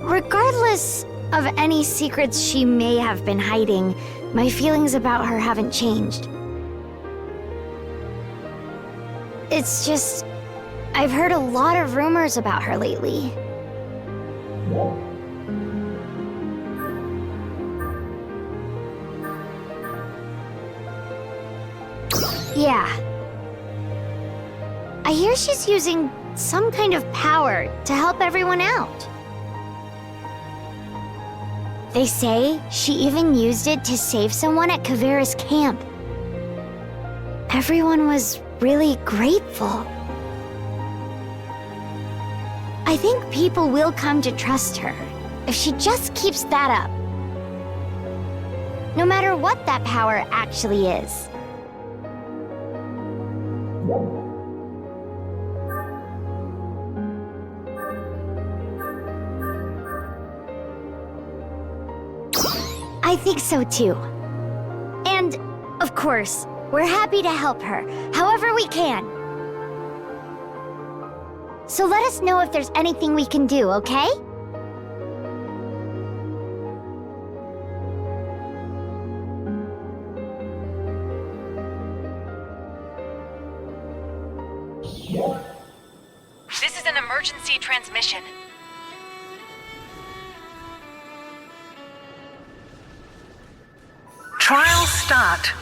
Regardless of any secrets she may have been hiding, my feelings about her haven't changed. It's just, I've heard a lot of rumors about her lately. Yeah. I hear she's using some kind of power to help everyone out. They say she even used it to save someone at Kavera's camp. Everyone was really grateful. I think people will come to trust her if she just keeps that up. No matter what that power actually is. I think so too. And, of course, we're happy to help her, however we can. So let us know if there's anything we can do, okay? This is an emergency transmission. Trial start.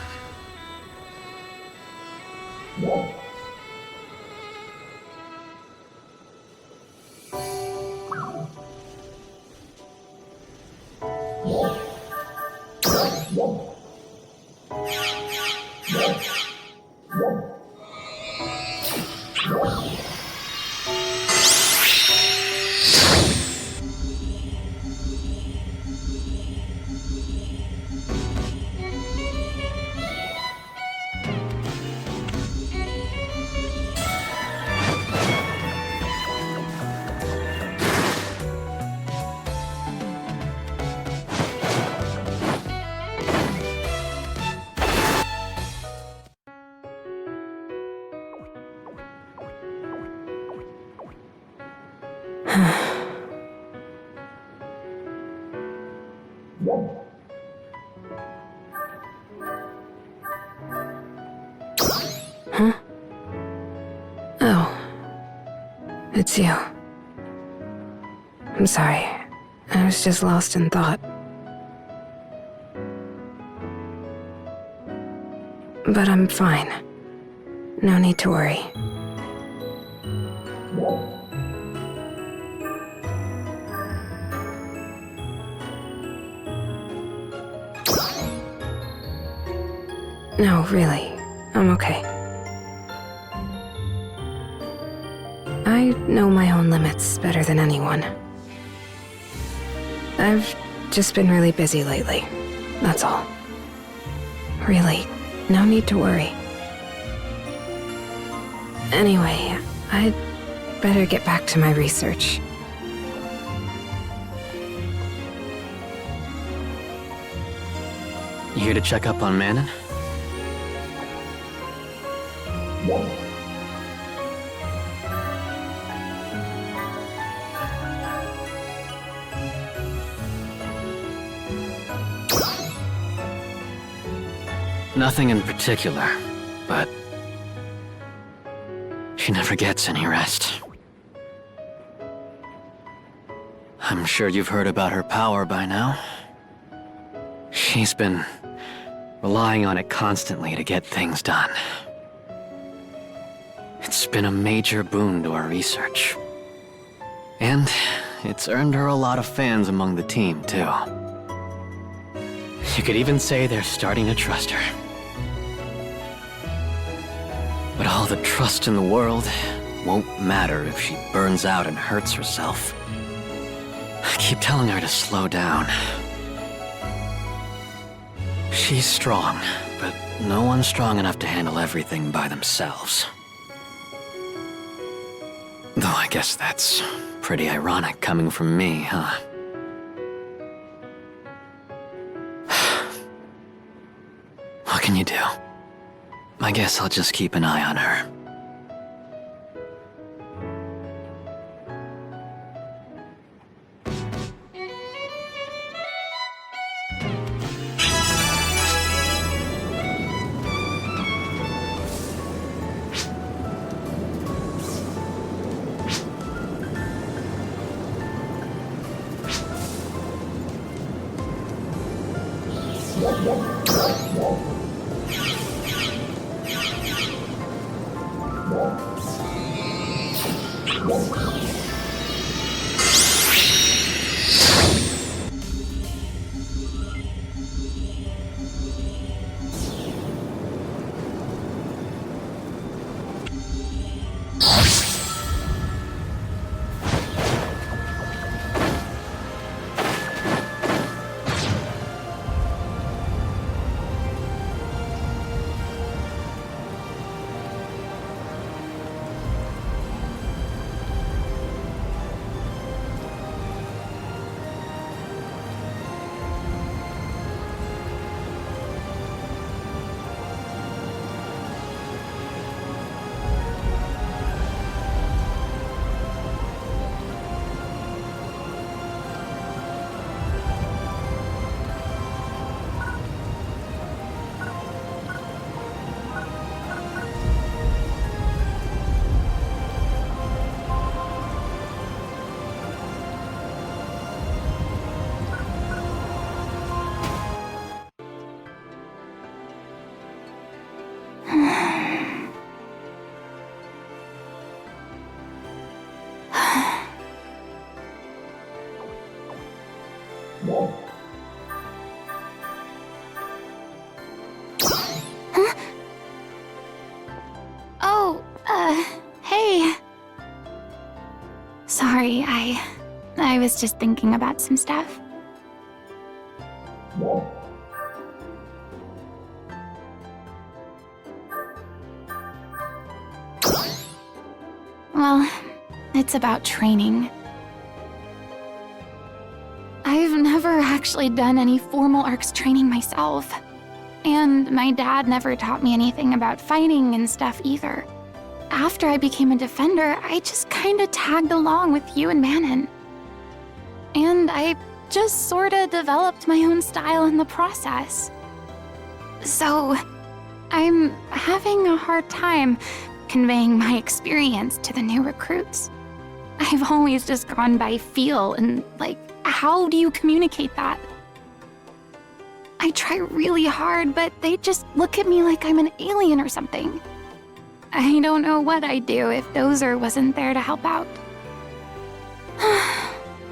Huh? Oh. It's you. I'm sorry. I was just lost in thought. But I'm fine. No need to worry. No, really. I'm okay. I know my own limits better than anyone. I've just been really busy lately. That's all. Really, no need to worry. Anyway, I'd better get back to my research. You here to check up on Manon? Nothing in particular, but she never gets any rest. I'm sure you've heard about her power by now. She's been relying on it constantly to get things done. It's been a major boon to our research. And it's earned her a lot of fans among the team, too. You could even say they're starting to trust her. But all the trust in the world won't matter if she burns out and hurts herself. I keep telling her to slow down. She's strong, but no one's strong enough to handle everything by themselves. Though I guess that's pretty ironic coming from me, huh? What can you do? I guess I'll just keep an eye on her. Hey. Sorry, I was just thinking about some stuff. Well, it's about training. I've never actually done any formal ARCS training myself. And my dad never taught me anything about fighting and stuff either. After I became a defender, I just kinda tagged along with you and Manon. And I just sorta developed my own style in the process. So, I'm having a hard time conveying my experience to the new recruits. I've always just gone by feel and, how do you communicate that? I try really hard, but they just look at me like I'm an alien or something. I don't know what I'd do if Dozer wasn't there to help out.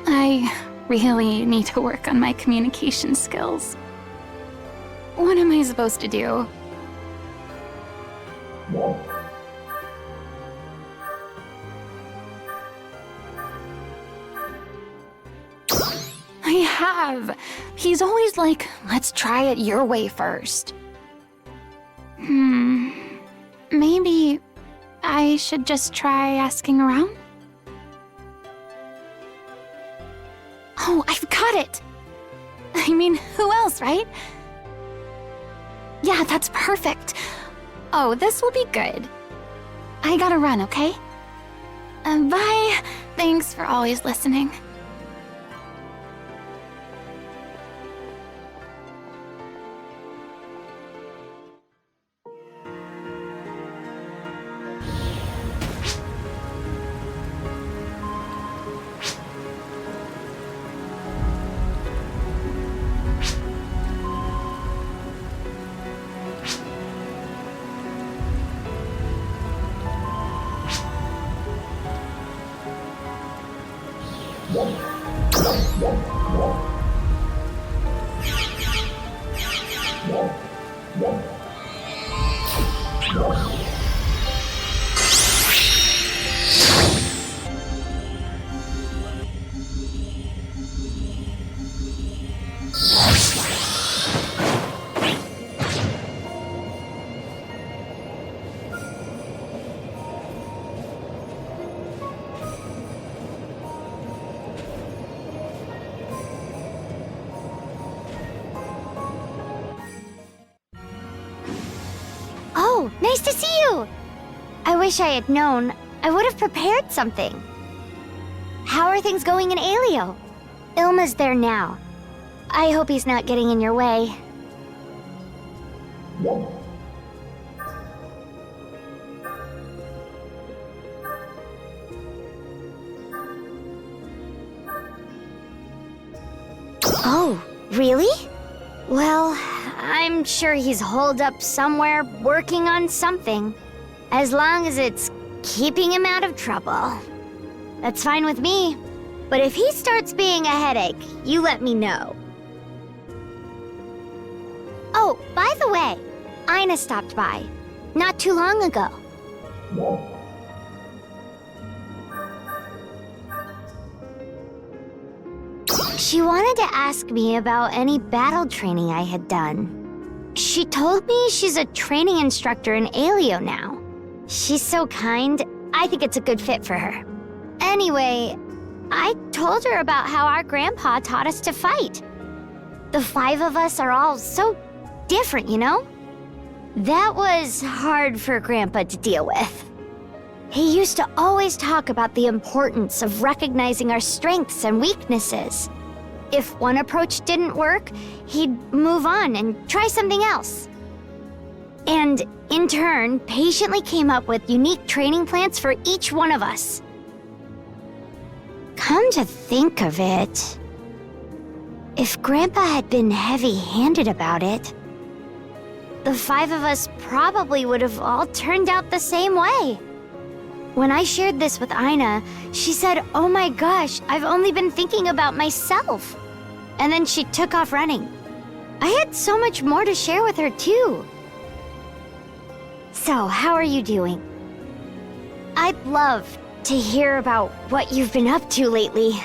I really need to work on my communication skills. What am I supposed to do? I have. He's always like, let's try it your way first. Maybe I should just try asking around? Oh, I've got it! I mean, who else, right? Yeah, that's perfect. Oh, this will be good. I gotta run, okay? Bye. Thanks for always listening. Oh, nice to see you! I wish I had known. I would have prepared something. How are things going in Alio? Ilma's there now. I hope he's not getting in your way. Oh, really? Well, I'm sure he's holed up somewhere working on something. As long as it's keeping him out of trouble. That's fine with me. But if he starts being a headache, you let me know. Oh, by the way, Ina stopped by. Not too long ago. She wanted to ask me about any battle training I had done. She told me she's a training instructor in Alio now. She's so kind, I think it's a good fit for her. Anyway, I told her about how our grandpa taught us to fight. The 5 of us are all so different, you know? That was hard for Grandpa to deal with. He used to always talk about the importance of recognizing our strengths and weaknesses. If one approach didn't work, he'd move on and try something else. And in turn, patiently came up with unique training plans for each one of us. Come to think of it, if Grandpa had been heavy-handed about it, the 5 of us probably would have all turned out the same way. When I shared this with Ina, she said, "Oh my gosh, I've only been thinking about myself." And then she took off running. I had so much more to share with her too. So, how are you doing? I'd love to hear about what you've been up to lately.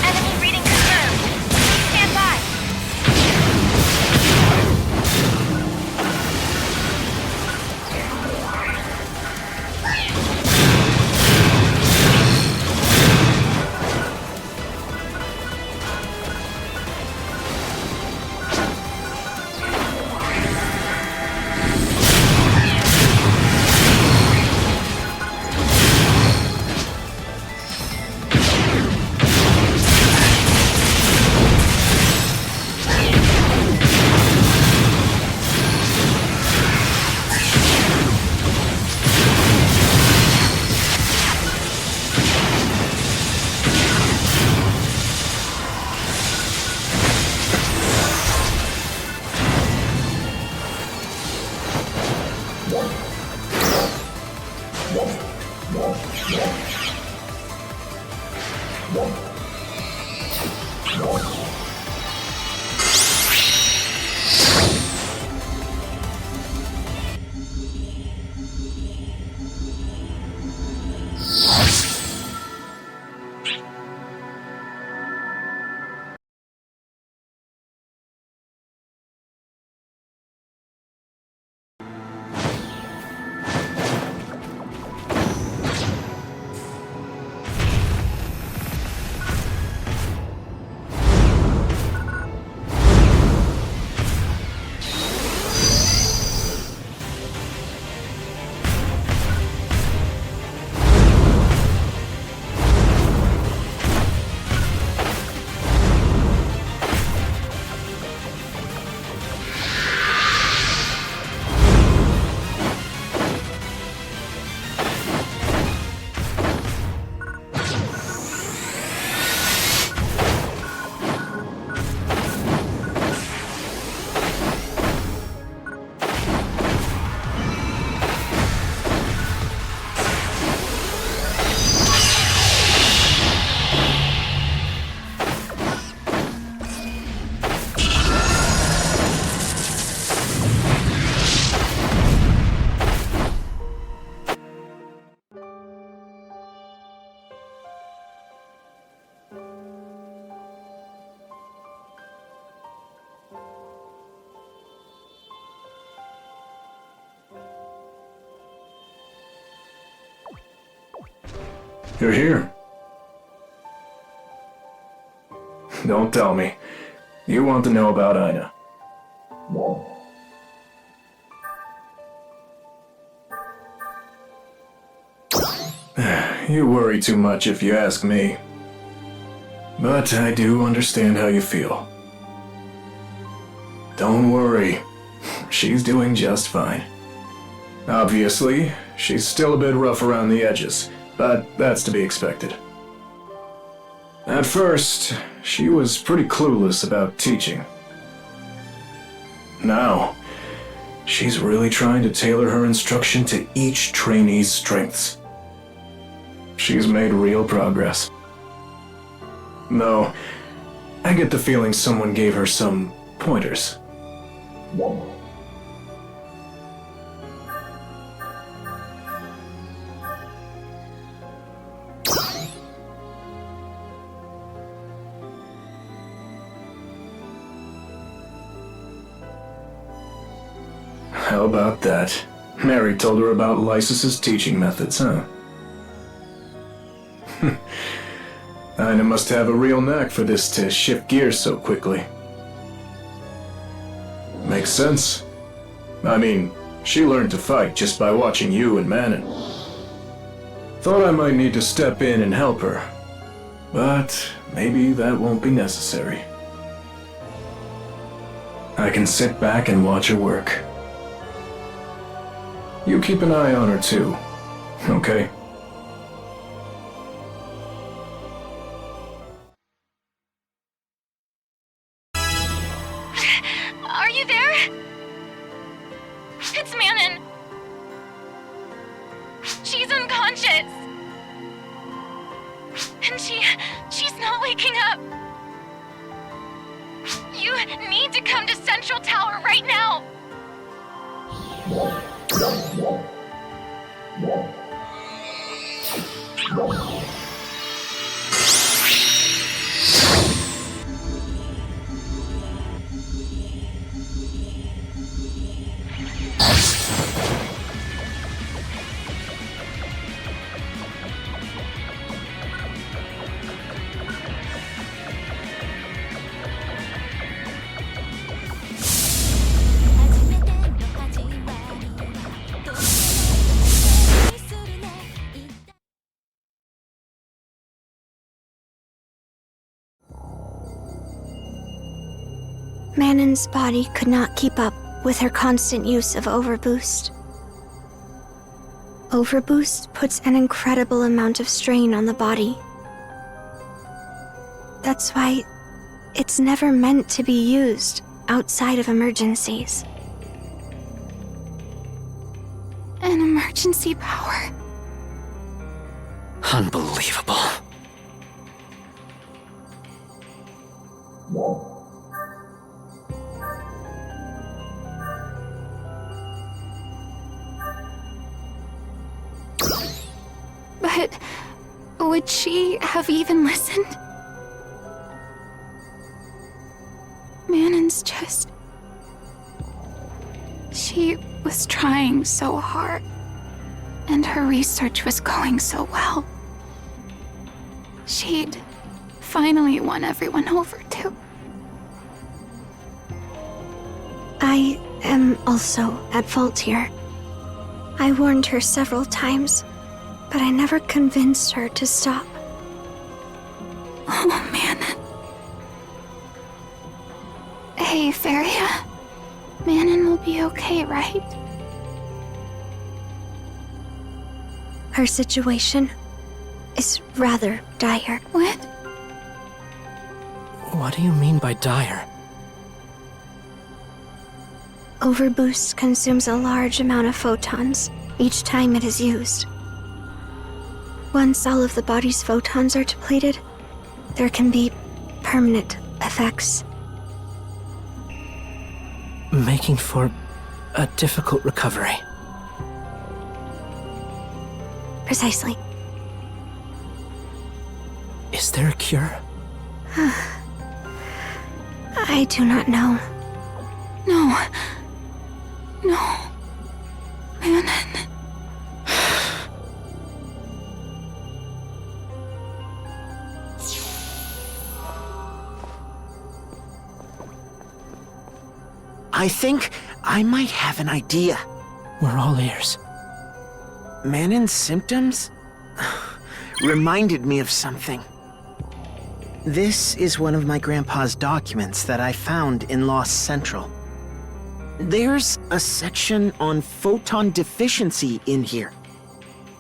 Enemy reading confirmed. Stand by. You're here. Don't tell me. You want to know about Ina. You worry too much if you ask me. But I do understand how you feel. Don't worry. She's doing just fine. Obviously, she's still a bit rough around the edges, but that's to be expected. At first, she was pretty clueless about teaching. Now, she's really trying to tailor her instruction to each trainee's strengths. She's made real progress. Though, I get the feeling someone gave her some pointers. How about that? Mary told her about Lysus's teaching methods, huh? Ina must have a real knack for this to shift gears so quickly. Makes sense. I mean, she learned to fight just by watching you and Manon. Thought I might need to step in and help her, but maybe that won't be necessary. I can sit back and watch her work. You keep an eye on her too, okay? Are you there? It's Manon. She's unconscious. And she's not waking up. You need to come to Central Tower right now. Manon's body could not keep up with her constant use of Overboost. Overboost puts an incredible amount of strain on the body. That's why it's never meant to be used outside of emergencies. An emergency power. Unbelievable. But would she have even listened? Manon's just... She was trying so hard, and her research was going so well. She'd finally won everyone over, too. I am also at fault here. I warned her several times, but I never convinced her to stop. Oh, Manon. Hey, Feria. Manon will be okay, right? Her situation is rather dire. What? What do you mean by dire? Overboost consumes a large amount of photons each time it is used. Once all of the body's photons are depleted, there can be permanent effects. Making for a difficult recovery. Precisely. Is there a cure? I do not know. No. No. Manon. I think I might have an idea. We're all ears. Manon's symptoms reminded me of something. This is one of my grandpa's documents that I found in Lost Central. There's a section on photon deficiency in here.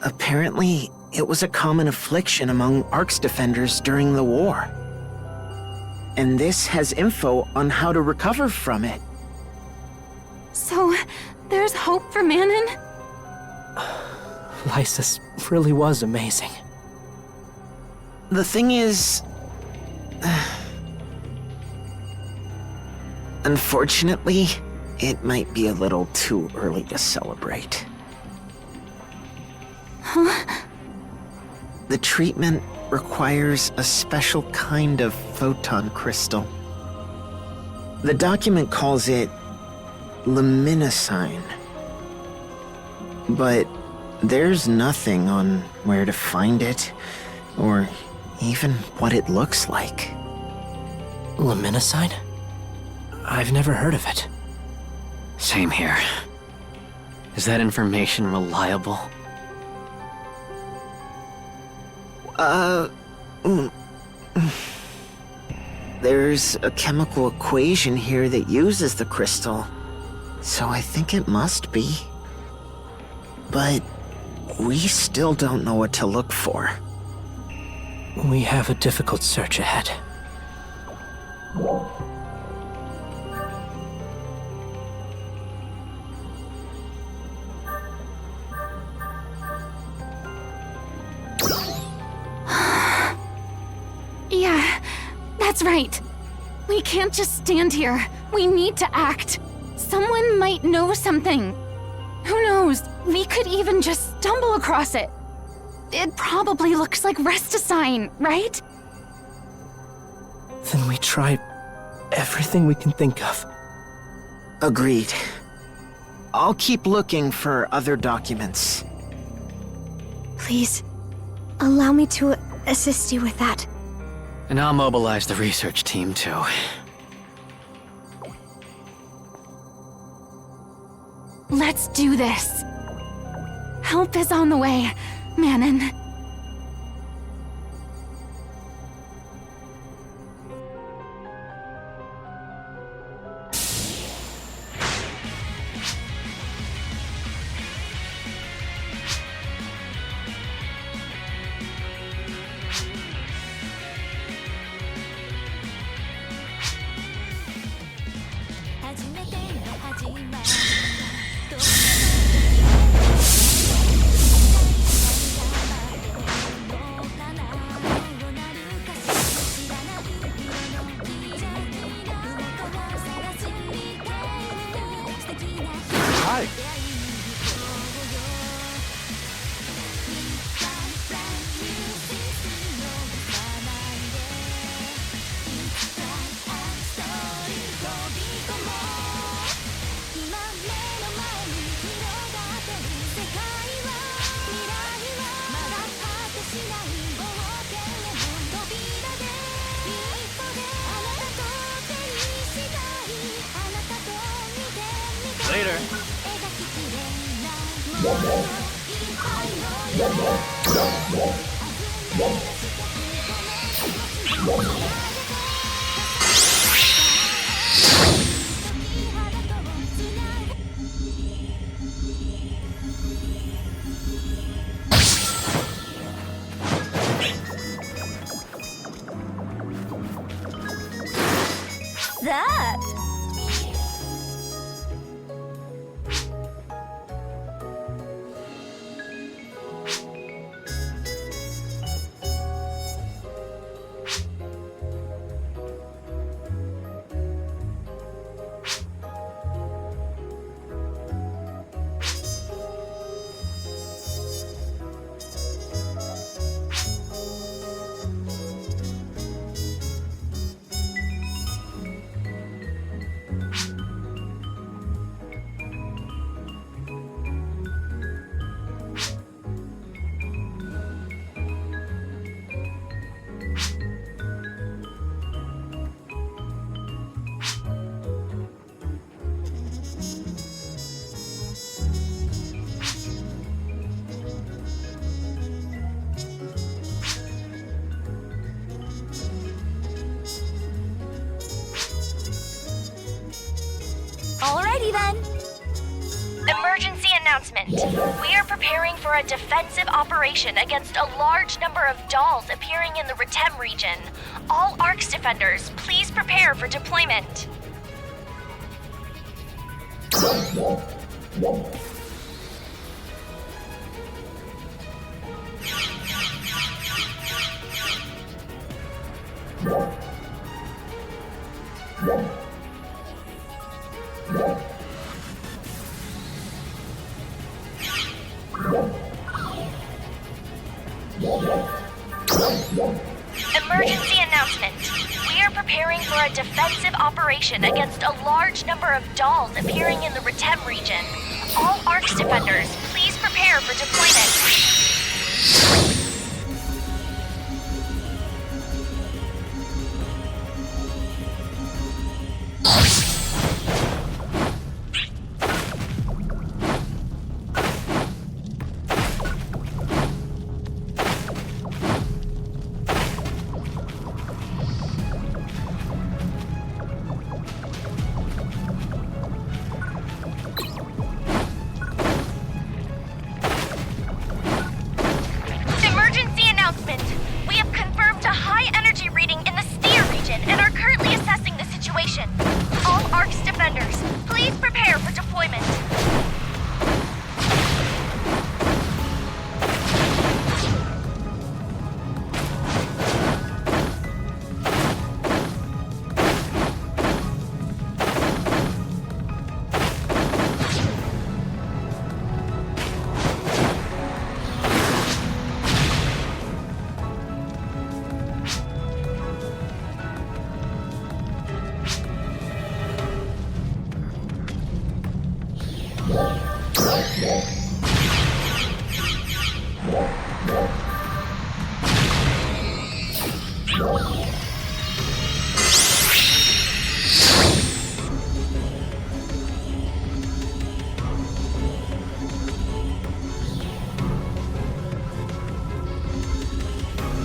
Apparently, it was a common affliction among Ark's defenders during the war. And this has info on how to recover from it. So, there's hope for Manon? Lysus really was amazing. The thing is... unfortunately, it might be a little too early to celebrate. Huh? The treatment requires a special kind of photon crystal. The document calls it luminescine. but there's nothing on where to find it, or even what it looks like. Luminicide? I've never heard of it. Same here. Is that information reliable? There's a chemical equation here that uses the crystal, so I think it must be. But we still don't know what to look for. We have a difficult search ahead. Yeah, that's right. We can't just stand here. We need to act. Someone might know something. Who knows? We could even just stumble across it. It probably looks like Resticine, right? Then we try everything we can think of. Agreed. I'll keep looking for other documents. Please, allow me to assist you with that. And I'll mobilize the research team too. Let's do this. Help is on the way, Manon. Later. That! Alrighty then. Emergency announcement. We are preparing for a defensive operation against a large number of dolls appearing in the Retem region. All ARCS defenders, please prepare for deployment. Emergency announcement. We are preparing for a defensive operation against a large number of dolls appearing in the Retem region. All ARCS defenders, please prepare for deployment. Emergency announcement! We have confirmed a high energy reading in the Steer region and are currently assessing the situation. All ARC's defenders, please prepare for deployment.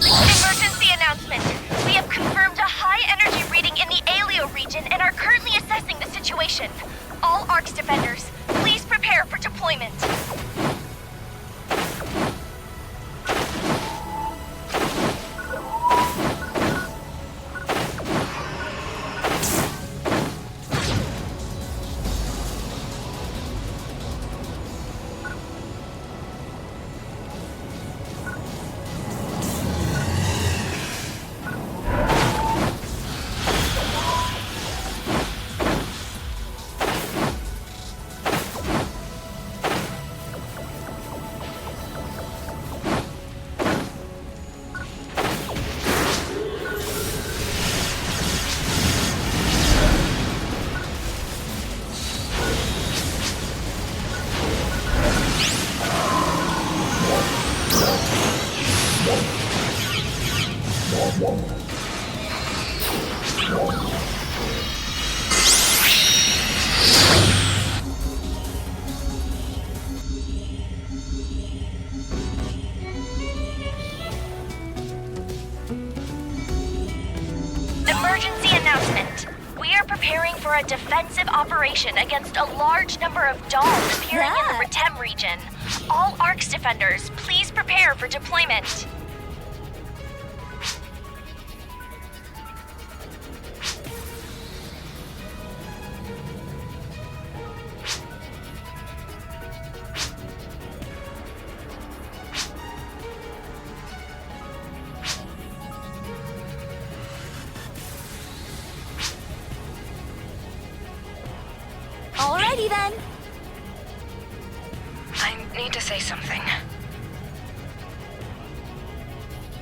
Emergency announcement! We have confirmed a high energy reading in the Alio region and are currently assessing the situation. All ARC's defenders, please prepare for deployment. Emergency announcement. We are preparing for a defensive operation against a large number of dolls appearing in the Retem region. All ARC's defenders, please prepare for deployment. Alrighty then. I need to say something.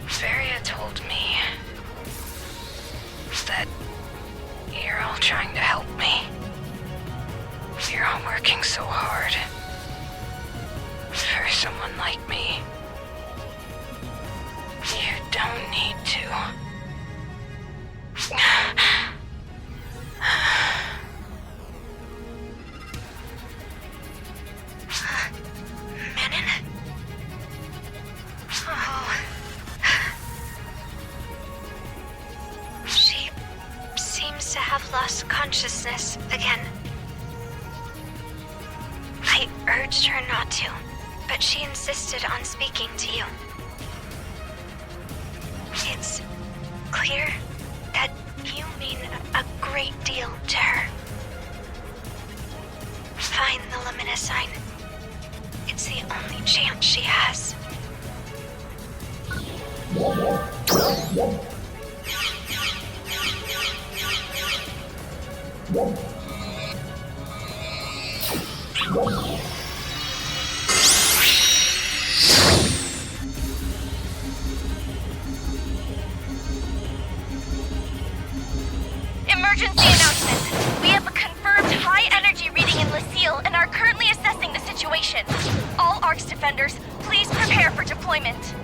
Feria told me that you're all trying to help me. You're all working so hard for someone like me. You don't need to. She seems to have lost consciousness again. I urged her not to, but she insisted on speaking to you. It's clear that you mean a great deal to her. Find the luminous sign. It's the only chance she has. Emergency announcement! We have a confirmed high energy reading in Lucille and are currently assessing the situation. All ARC's defenders, please prepare for deployment.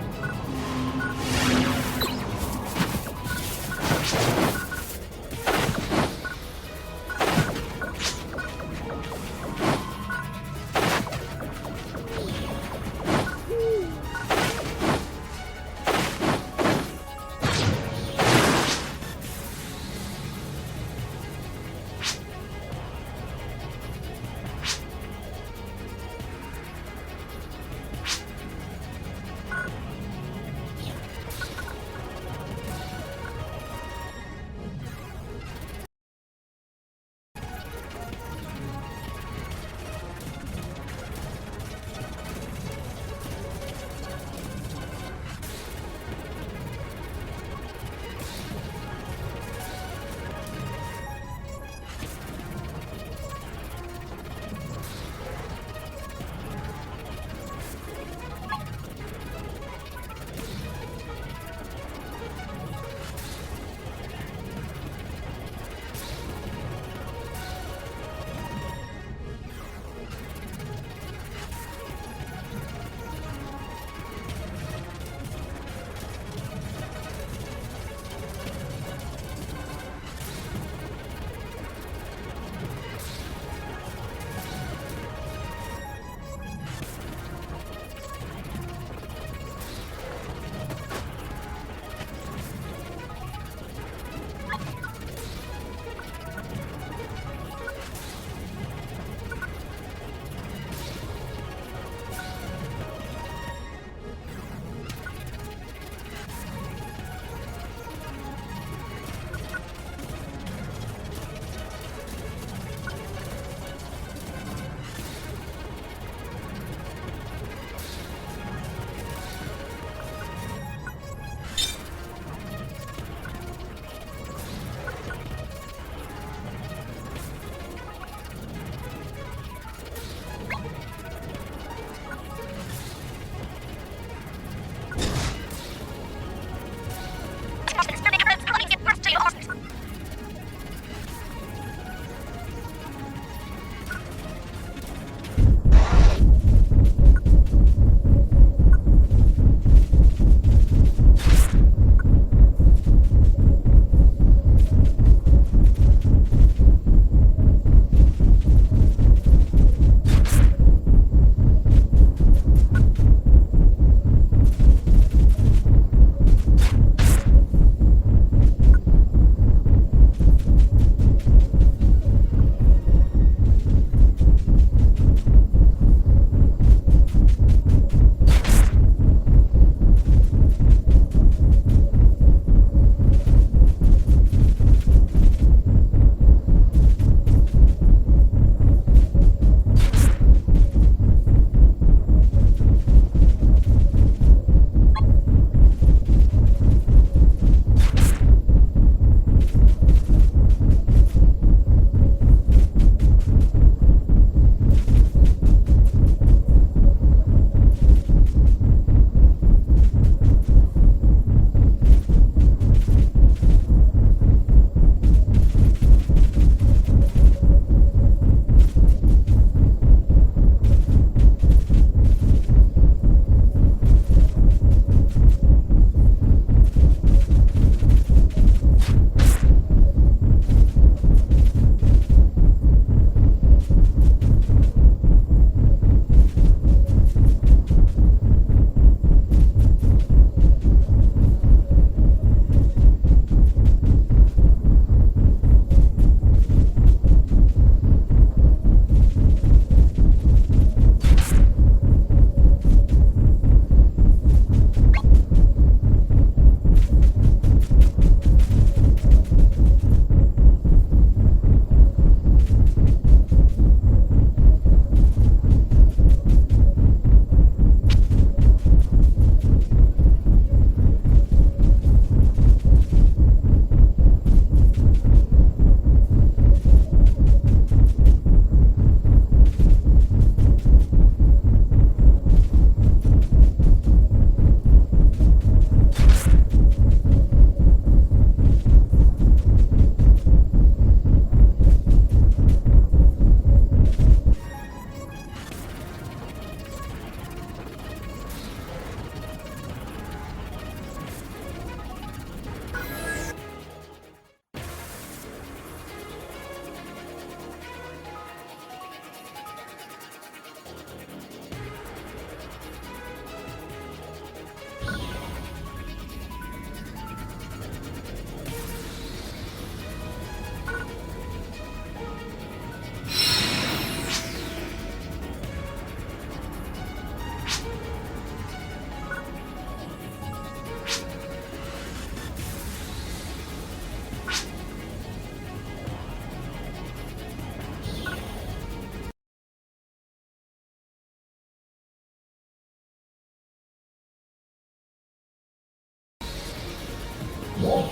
Attention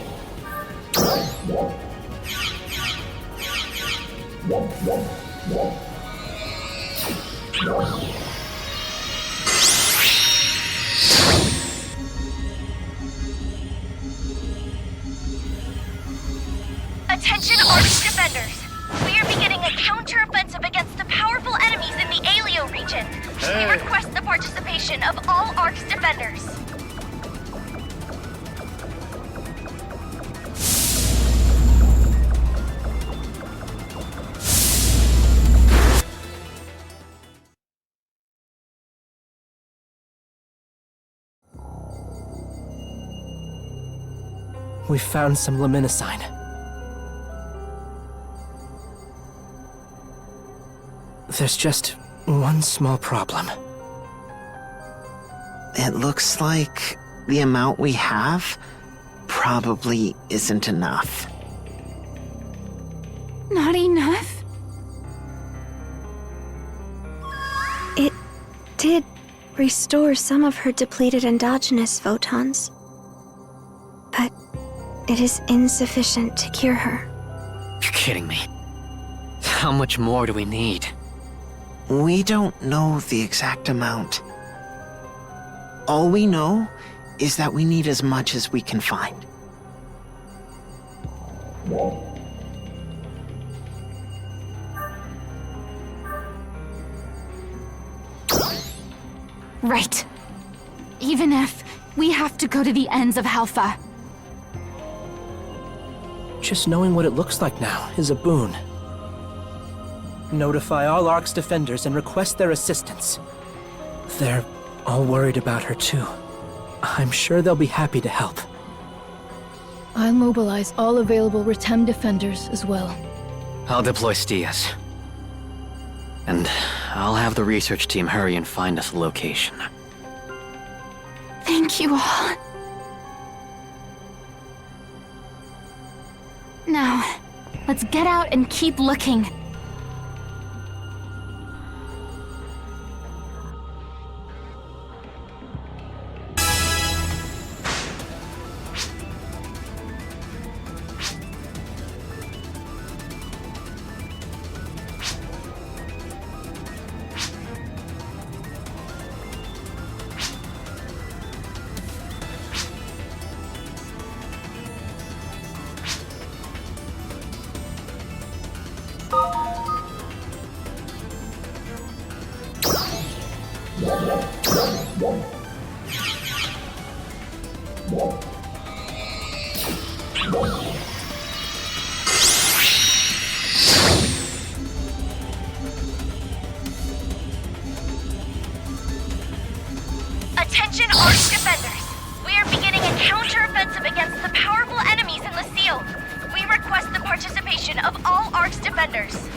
Arch defenders! We are beginning a counter-offensive against the powerful enemies in the Alio region. We request the participation of all Arch defenders. We found some luminescine. There's just one small problem. It looks like the amount we have probably isn't enough. Not enough? It did restore some of her depleted endogenous photons, but it is insufficient to cure her. You're kidding me. How much more do we need? We don't know the exact amount. All we know is that we need as much as we can find. Right. Even if we have to go to the ends of Halpha. Just knowing what it looks like now is a boon. Notify all Ark's defenders and request their assistance. They're all worried about her too. I'm sure they'll be happy to help. I'll mobilize all available Retem defenders as well. I'll deploy Stias. And I'll have the research team hurry and find us a location. Thank you all. Now, let's get out and keep looking. Attention Arch defenders! We are beginning a counter-offensive against the powerful enemies in the seal. We request the participation of all Arch defenders.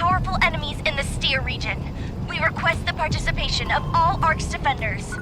powerful enemies in the Steer region. We request the participation of all ARC's defenders.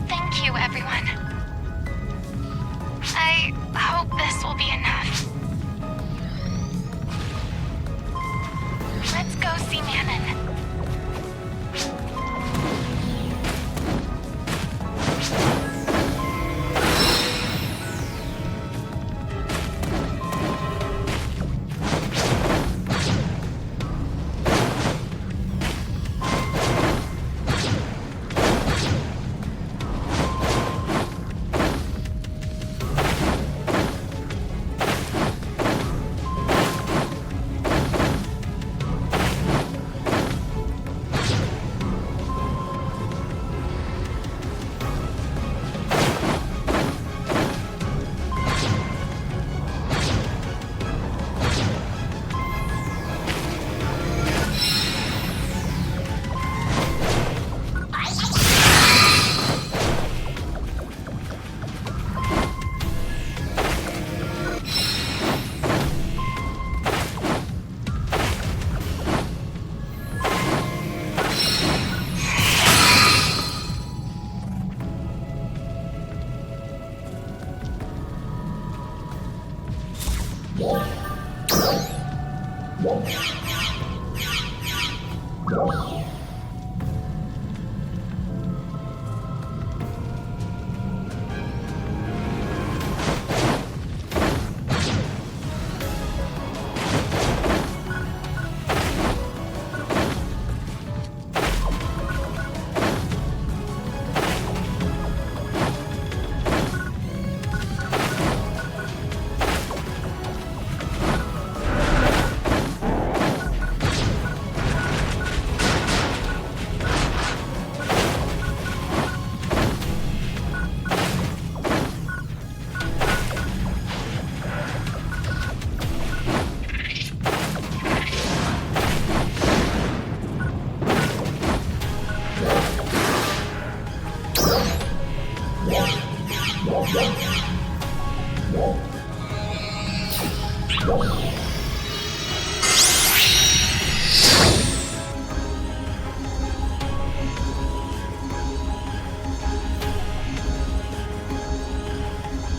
Thank you, everyone. I hope this will be enough. Let's go see Manon.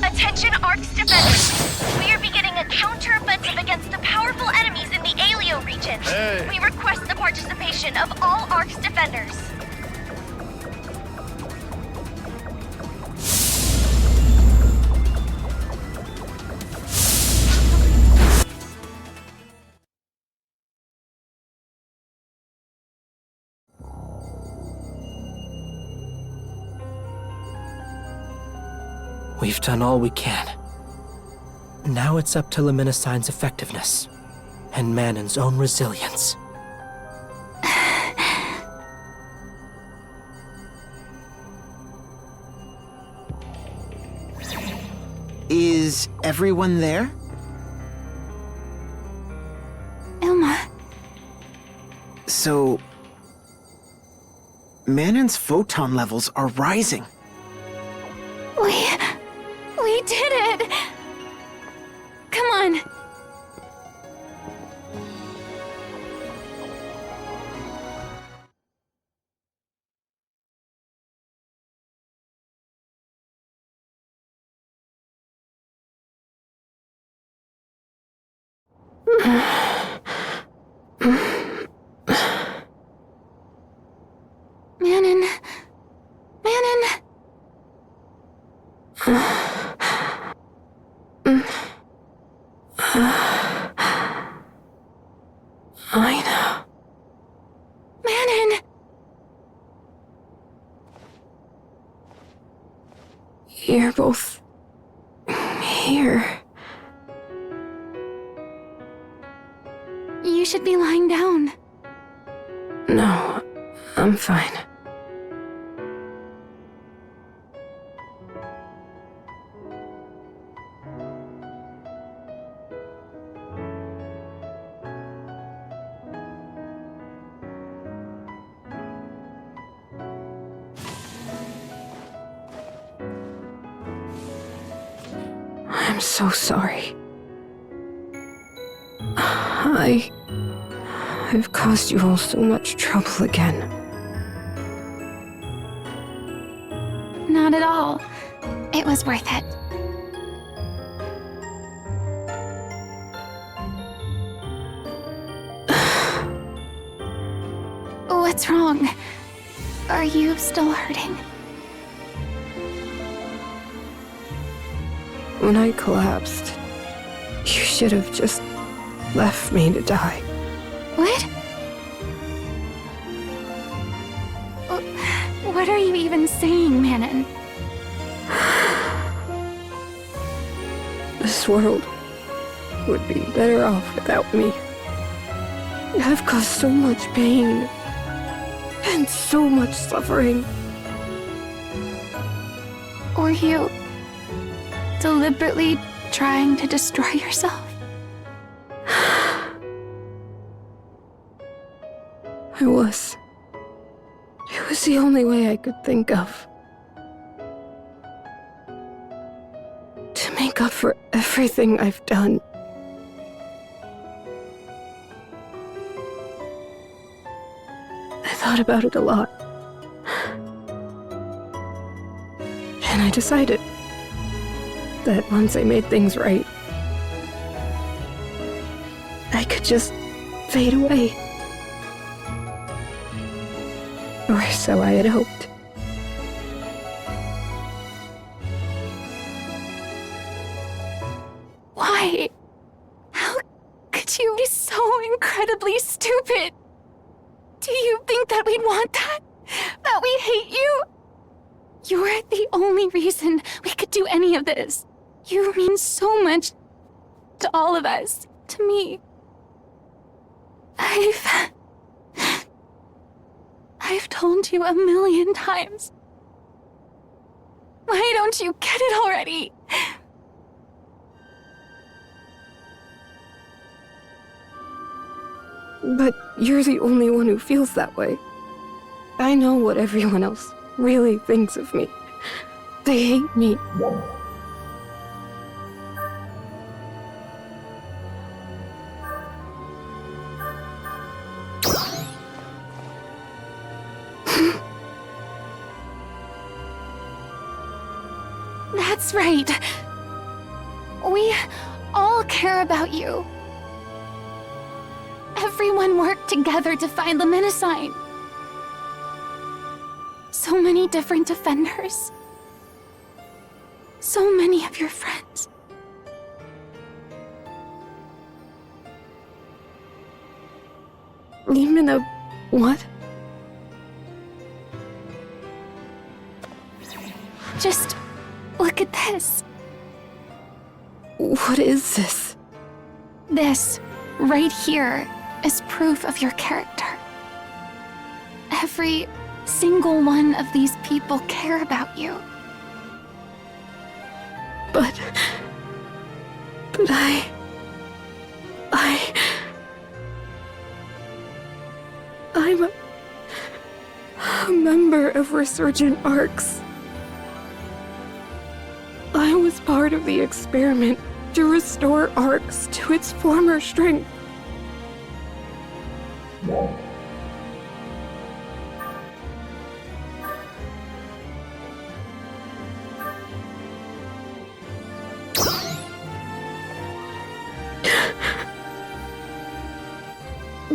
Attention ARC's defenders! We are beginning a counter-offensive against the powerful enemies in the Alio region. Hey. We request the participation of all ARC's defenders. We've done all we can. Now it's up to Luminosign's effectiveness, and Manon's own resilience. Is everyone there? Ilma. So... Manon's photon levels are rising. We did it! Come on. Manon. I know. Manon! You're both here. You should be lying down. No, I'm fine. I'm so sorry. I've caused you all so much trouble again. Not at all. It was worth it. What's wrong? Are you still hurting? When I collapsed, you should have just left me to die. What? What are you even saying, Manon? This world would be better off without me. I've caused so much pain and so much suffering. Were you deliberately trying to destroy yourself? I was. It was the only way I could think of. To make up for everything I've done. I thought about it a lot. And I decided that once I made things right, I could just fade away. Or so I had hoped. Why? How could you be so incredibly stupid? Do you think that we'd want that? That we hate you? You're the only reason we could do any of this. You mean so much to all of us, to me. I've told you 1,000,000 times. Why don't you get it already? But you're the only one who feels that way. I know what everyone else really thinks of me. They hate me. That's right. We all care about you. Everyone worked together to find the Menasign. So many different defenders. So many of your friends. Even a what? Just look at this. What is this? This, right here, is proof of your character. Every single one of these people care about you. But I'm a member of Resurgent Arcs. I was part of the experiment to restore Arcs to its former strength.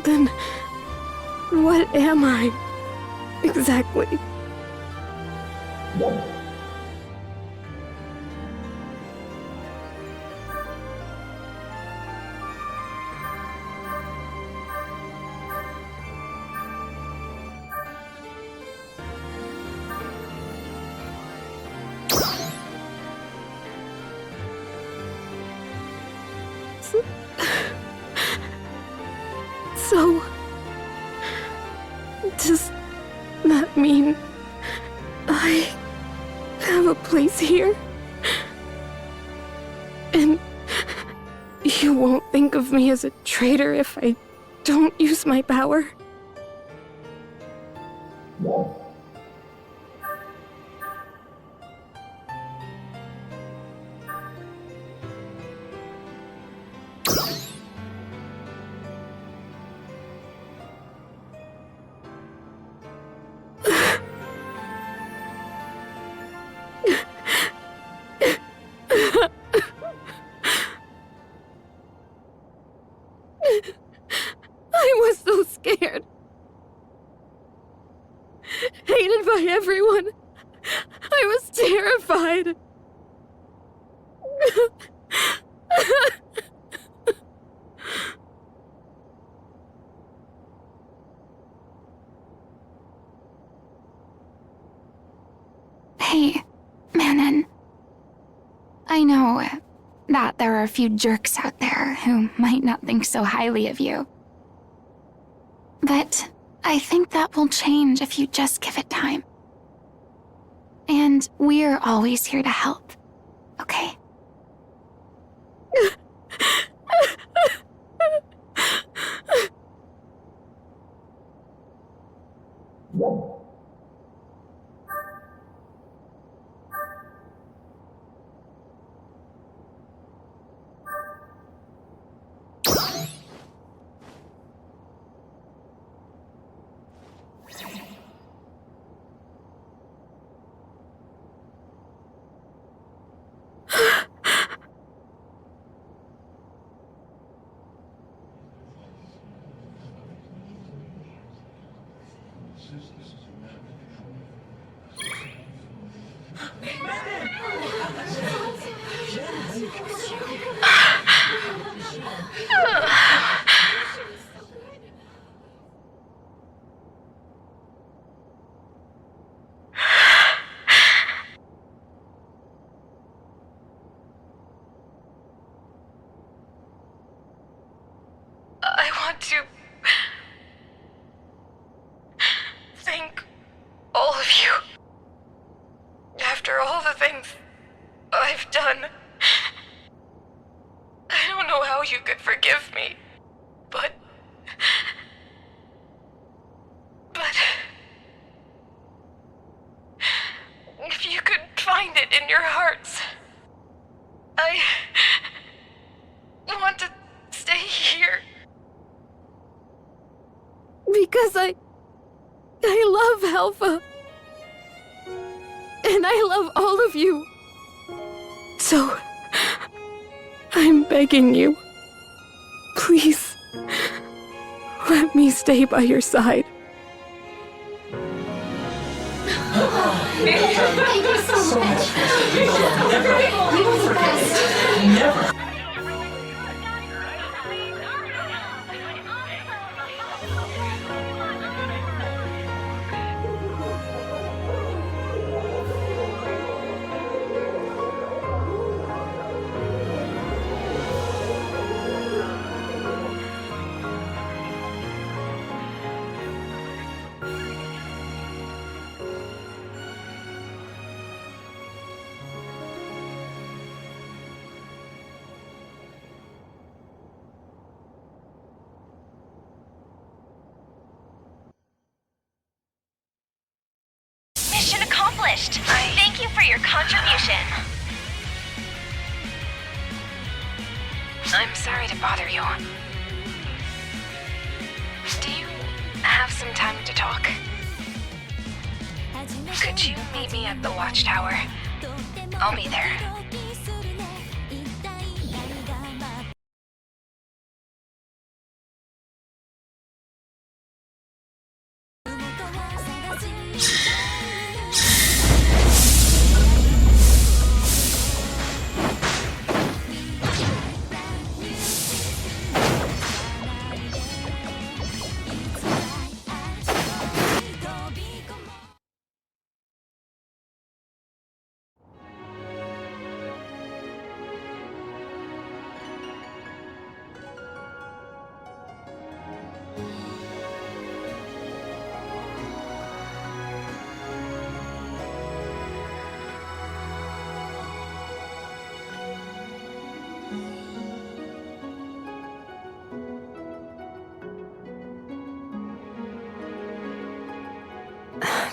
Then, what am I, exactly? So, does that mean I have a place here? And you won't think of me as a traitor if I don't use my power? I was so scared. Hated by everyone. I was terrified. Hey, Manon. I know that there are a few jerks out there who might not think so highly of you. But I think that will change if you just give it time. And we're always here to help, okay? I want to thank all of you. After all the things I've done, I don't know how you could forgive me, but if you could find it in your hearts, I want to stay here. Because I love Alpha. And I love all of you. So, I'm begging you. Please, let me stay by your side. Thank you so much. You were the best. Mission accomplished! Thank you for your contribution. I'm sorry to bother you. Do you have some time to talk? Could you meet me at the watchtower? I'll be there.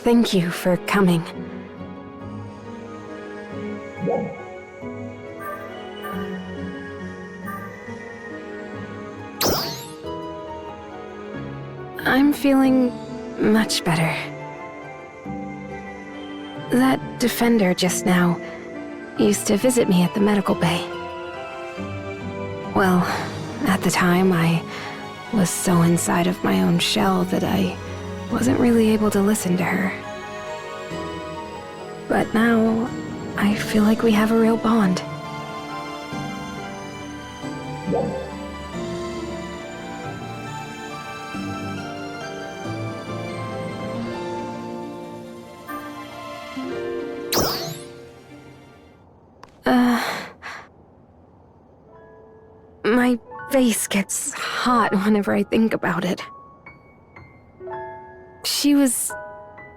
Thank you for coming. I'm feeling much better. That defender just now used to visit me at the medical bay. Well, at the time, I was so inside of my own shell that I wasn't really able to listen to her. But now, I feel like we have a real bond. My face gets hot whenever I think about it. She was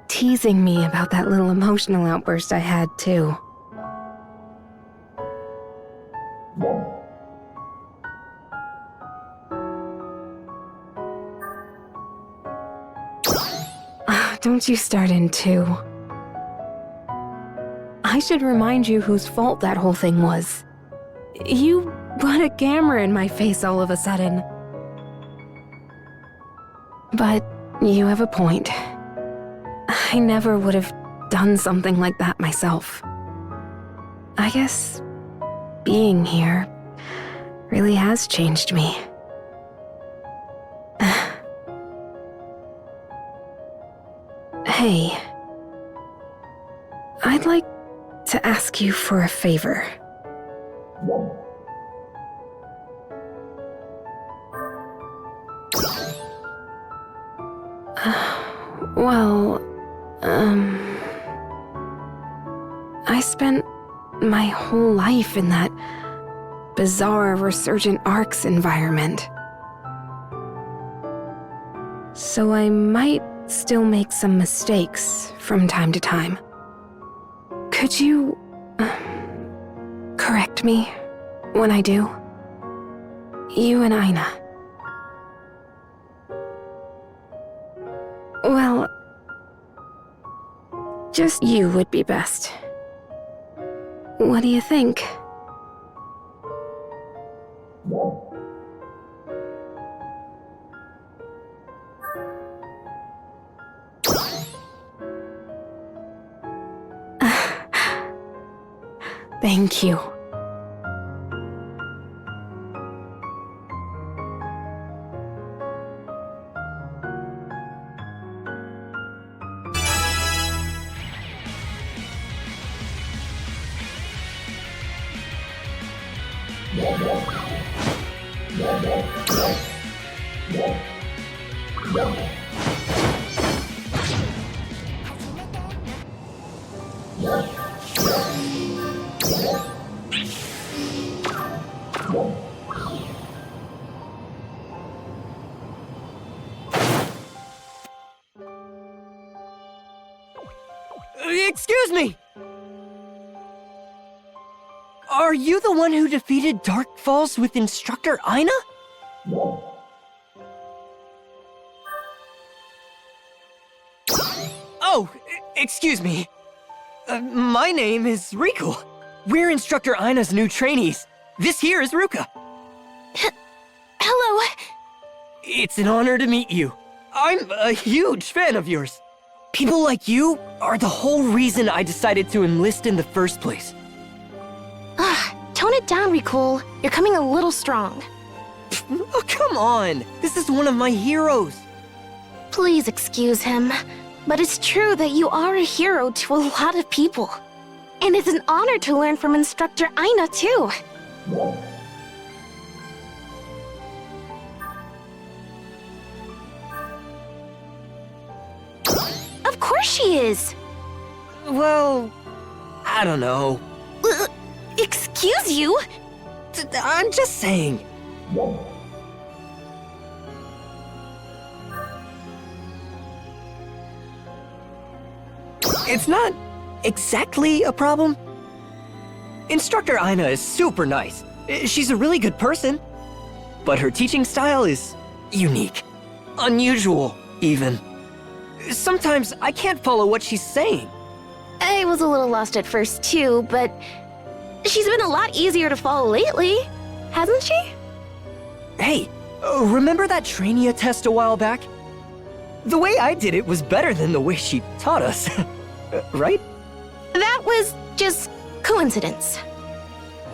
teasing me about that little emotional outburst I had, too. Don't you start in, too. I should remind you whose fault that whole thing was. You put a camera in my face all of a sudden. But you have a point. I never would have done something like that myself. I guess being here really has changed me. Hey, I'd like to ask you for a favor. Well, I spent my whole life in that bizarre Resurgent Arcs environment. So I might still make some mistakes from time to time. Could you correct me when I do? You and Aina. Well, just you would be best. What do you think? Thank you. Excuse me! Are you the one who defeated Dark Falls with Instructor Aina? Oh, excuse me. My name is Riku. We're Instructor Aina's new trainees. This here is Ruka. Hello. It's an honor to meet you. I'm a huge fan of yours. People like you are the whole reason I decided to enlist in the first place. Tone it down, Riku. You're coming a little strong. Oh, come on. This is one of my heroes. Please excuse him, but it's true that you are a hero to a lot of people. And it's an honor to learn from Instructor Aina, too. Of course she is. Well, I don't know. Excuse you? I'm just saying. It's not exactly a problem. Instructor Aina is super nice. She's a really good person. But her teaching style is unique. Unusual, even. Sometimes I can't follow what she's saying. I was a little lost at first too, but she's been a lot easier to follow lately, hasn't she? Hey, remember that Trainia test a while back? The way I did it was better than the way she taught us, right? That was just coincidence.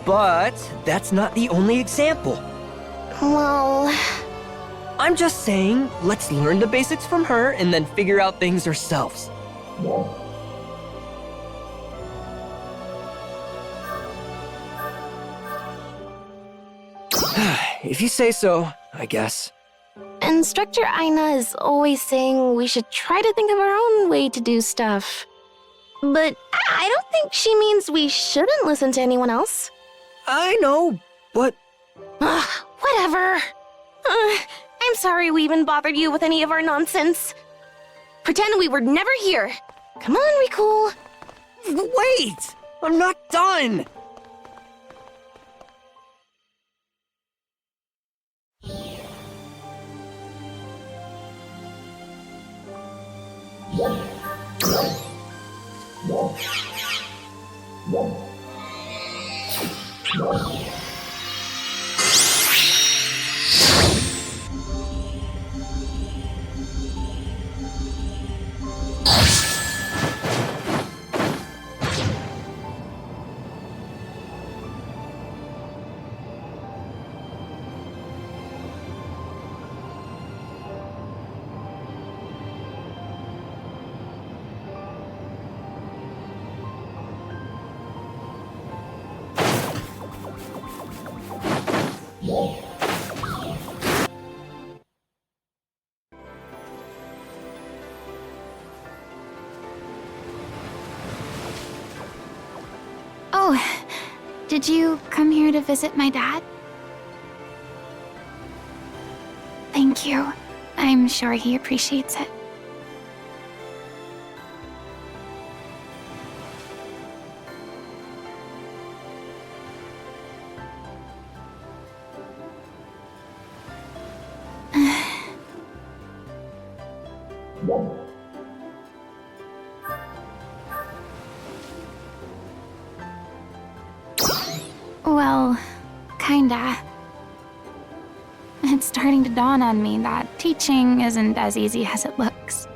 But that's not the only example. Well, I'm just saying, let's learn the basics from her and then figure out things ourselves. If you say so, I guess. Instructor Aina is always saying we should try to think of our own way to do stuff. But I don't think she means we shouldn't listen to anyone else. I know, but... Whatever. I'm sorry we even bothered you with any of our nonsense. Pretend we were never here. Come on, Ricool. Wait! I'm not done! Oh, did you come here to visit my dad? Thank you. I'm sure he appreciates it. Well, kinda. It's starting to dawn on me that teaching isn't as easy as it looks.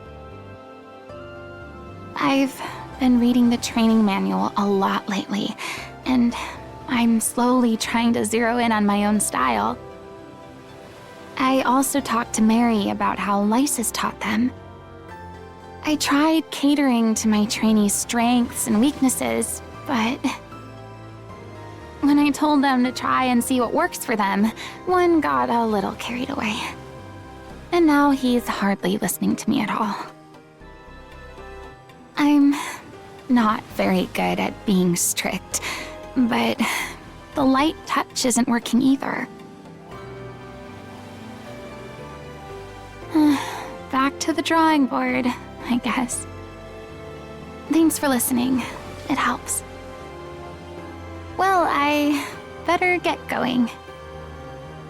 I've been reading the training manual a lot lately, and I'm slowly trying to zero in on my own style. I also talked to Mary about how Lysis taught them. I tried catering to my trainees' strengths and weaknesses, but when I told them to try and see what works for them, one got a little carried away. And now he's hardly listening to me at all. I'm not very good at being strict, but the light touch isn't working either. Back to the drawing board, I guess. Thanks for listening. It helps. Well, I better get going.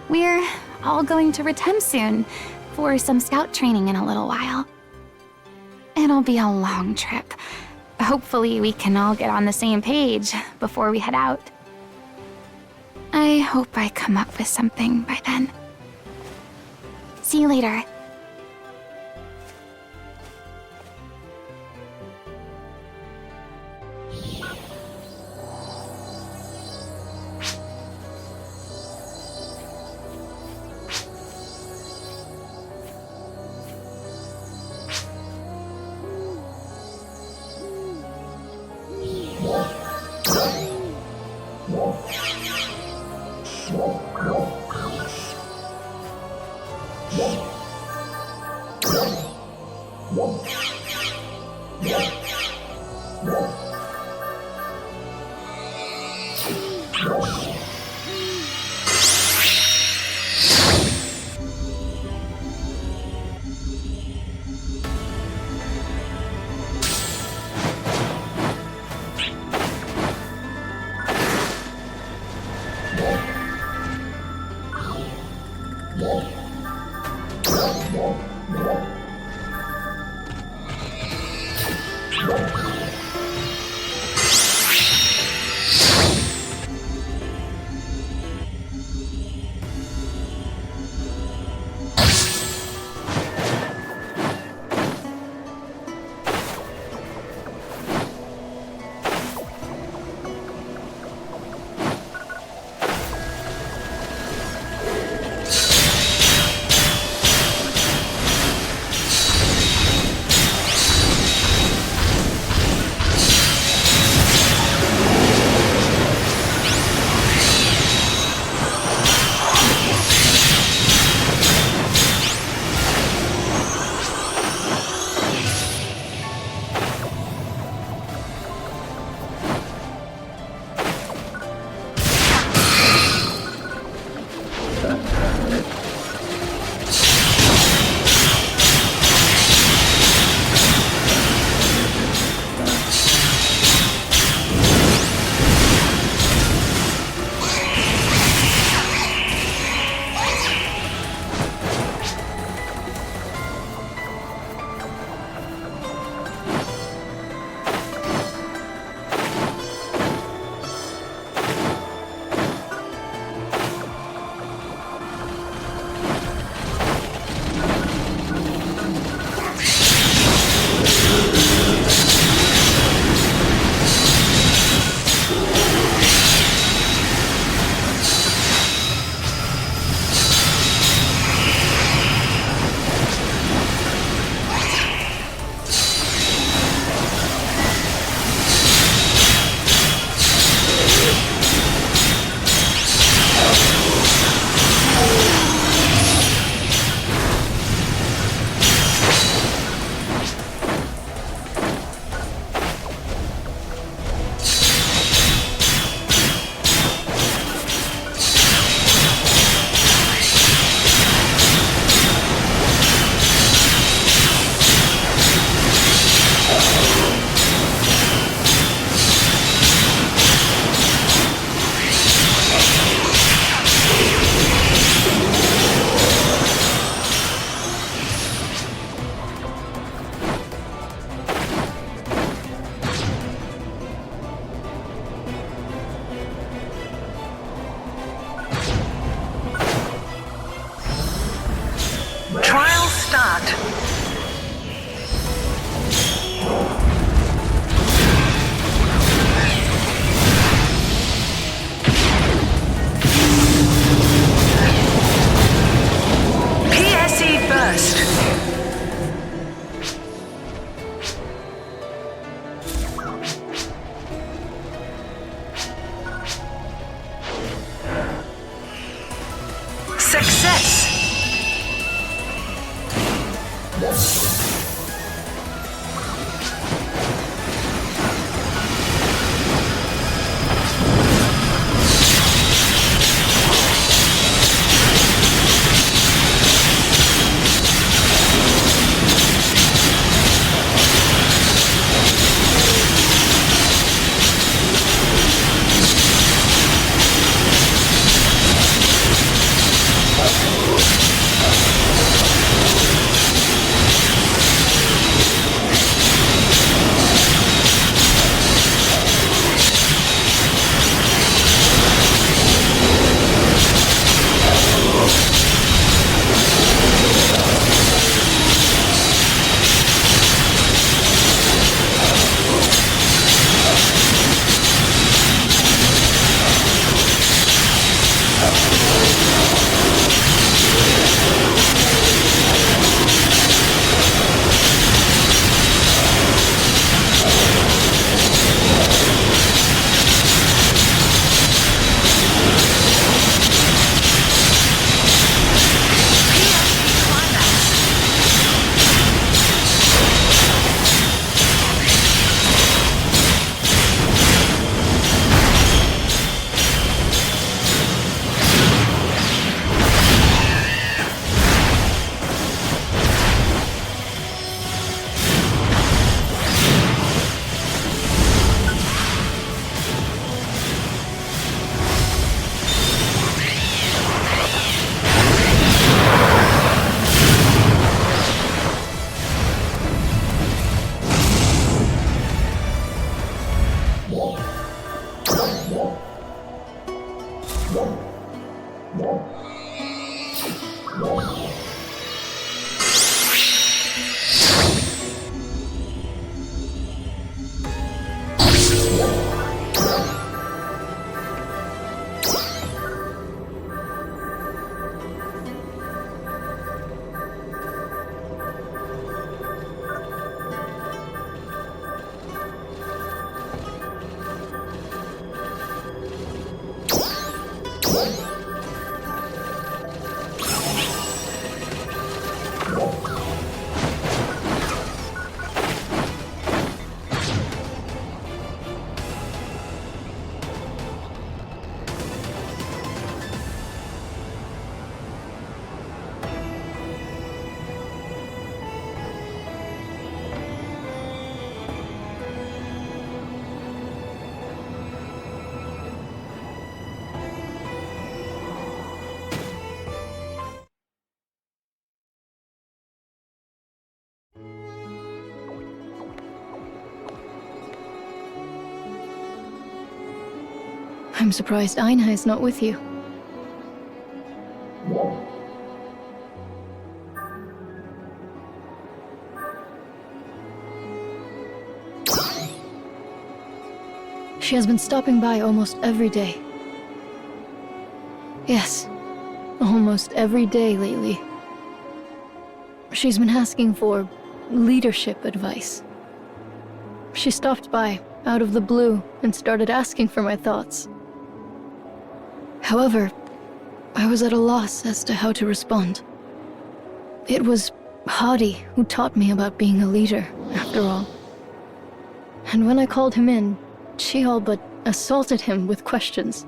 We're all going to Retem soon for some scout training in a little while. It'll be a long trip. Hopefully we can all get on the same page before we head out. I hope I come up with something by then. See you later. I'm surprised Aina is not with you. She has been stopping by almost every day. Yes, almost every day lately. She's been asking for leadership advice. She stopped by out of the blue and started asking for my thoughts. However, I was at a loss as to how to respond. It was Hadi who taught me about being a leader, after all. And when I called him in, she all but assaulted him with questions.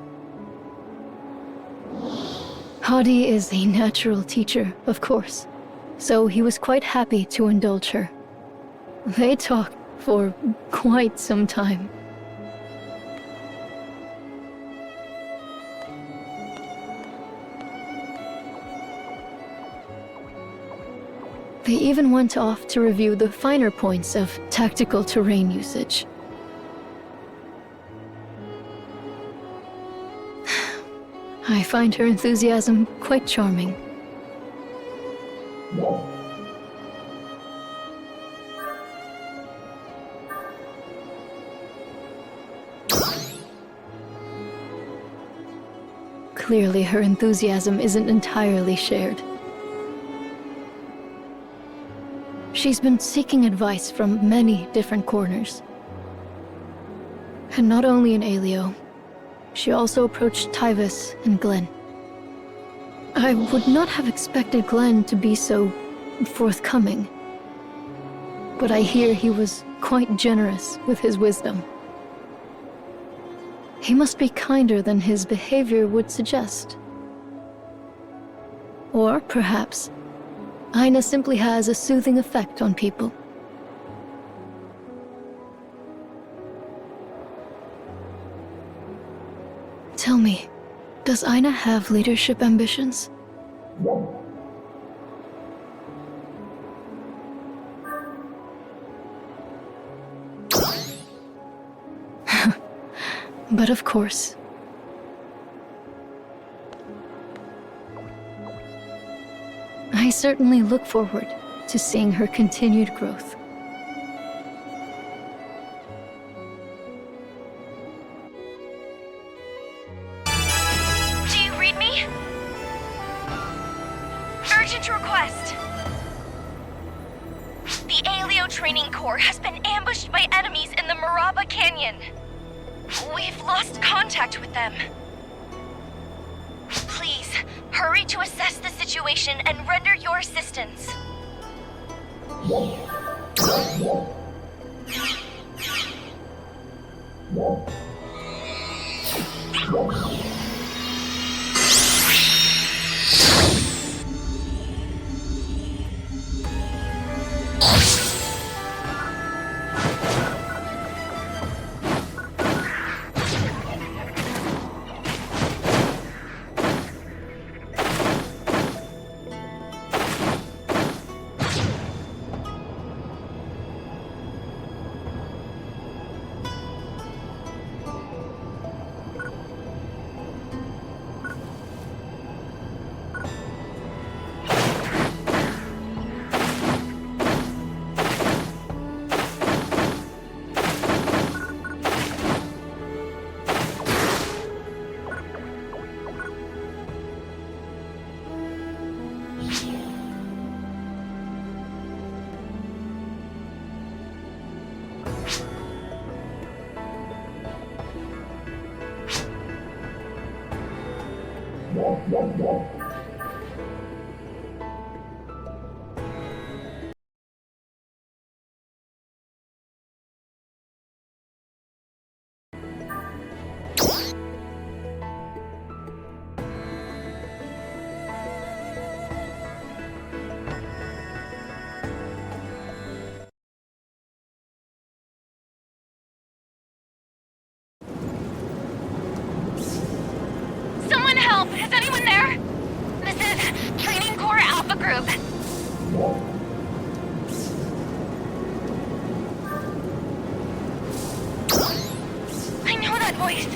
Hadi is a natural teacher, of course, so he was quite happy to indulge her. They talked for quite some time. They even went off to review the finer points of tactical terrain usage. I find her enthusiasm quite charming. Clearly, her enthusiasm isn't entirely shared. She's been seeking advice from many different corners. And not only in Aelio, she also approached Tyvis and Glenn. I would not have expected Glenn to be so forthcoming, but I hear he was quite generous with his wisdom. He must be kinder than his behavior would suggest. Or perhaps Aina simply has a soothing effect on people. Tell me, does Aina have leadership ambitions? But of course. I certainly look forward to seeing her continued growth. Do you read me? Urgent request. The Aelio Training Corps has been ambushed by enemies in the Maraba Canyon. We've lost contact with them. Please, hurry to assess the situation and render your assistance. Someone help! Is anyone there? This is Training Corps Alpha Group. I know that voice.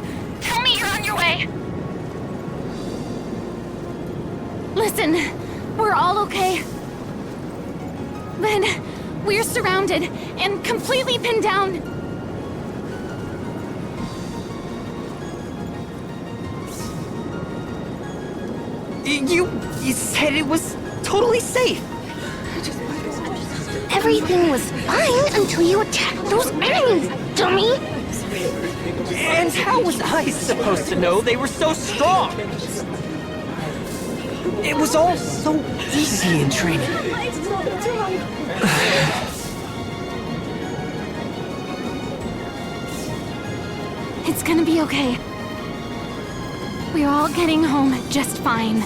Tell me you're on your We're surrounded and completely pinned down. You said it was totally safe. Everything was fine until you attacked those enemies, dummy! And how was I supposed to know they were so strong? It was all so easy in training. It's gonna be okay. We're all getting home just fine.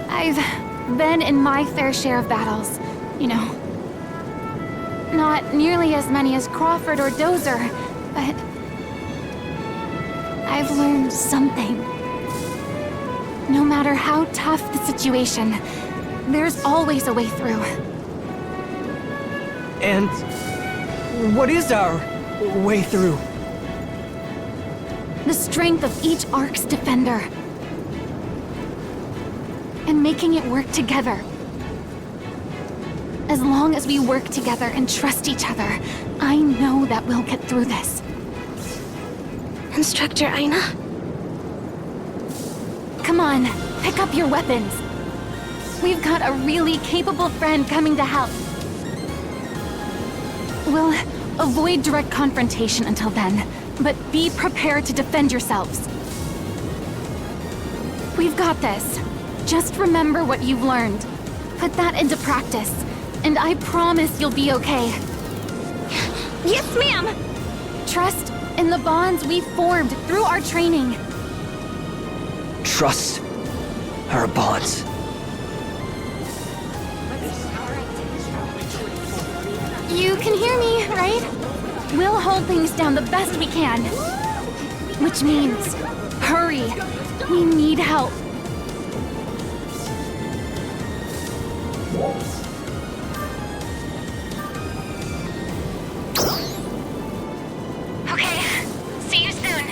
I've been in my fair share of battles, you know. Not nearly as many as Crawford or Dozer, but I've learned something. No matter how tough the situation, there's always a way through. And what is our way through? The strength of each Ark's defender. And making it work together. As long as we work together and trust each other, I know that we'll get through this. Instructor Aina? Come on, pick up your weapons. We've got a really capable friend coming to help. We'll avoid direct confrontation until then, but be prepared to defend yourselves. We've got this. Just remember what you've learned. Put that into practice, and I promise you'll be okay. Yes, ma'am! Trust in the bonds we've formed through our training. Trust our bonds. You can hear me, right? We'll hold things down the best we can. Which means, hurry. We need help. Okay, see you soon.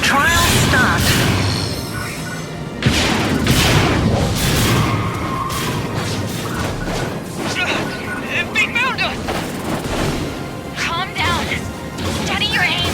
Trial start. They found us! Calm down. Steady your aim.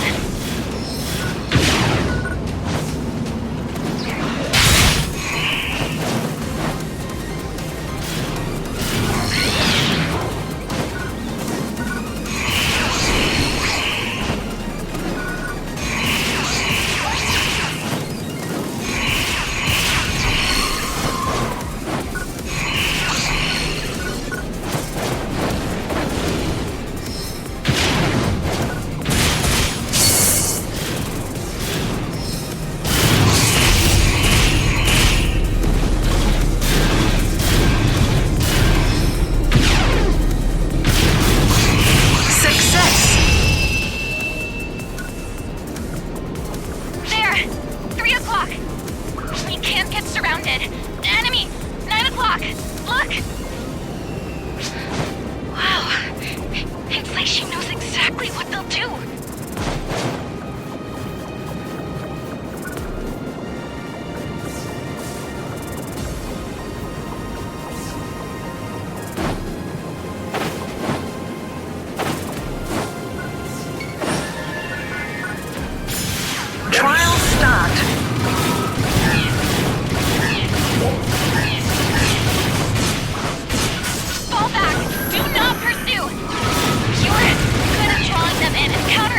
There! 3 o'clock! We can't get surrounded. Enemy! 9 o'clock! Look! Wow. It's like she knows exactly what they'll do. Trial start. Fall back! Do not pursue! You're good at drawing them in and countering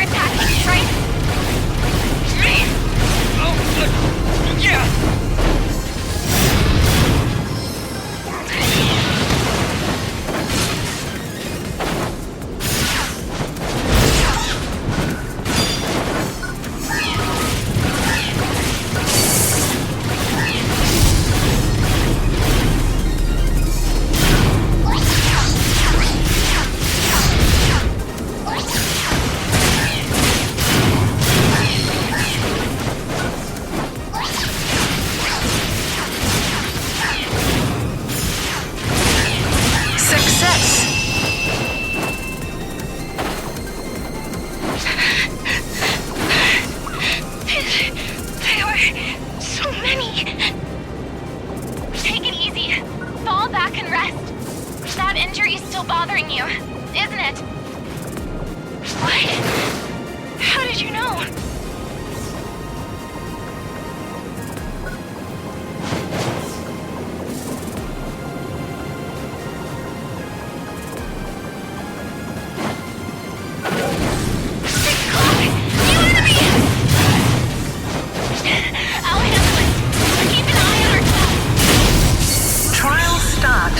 you, isn't it? What? How did you know? Trial start.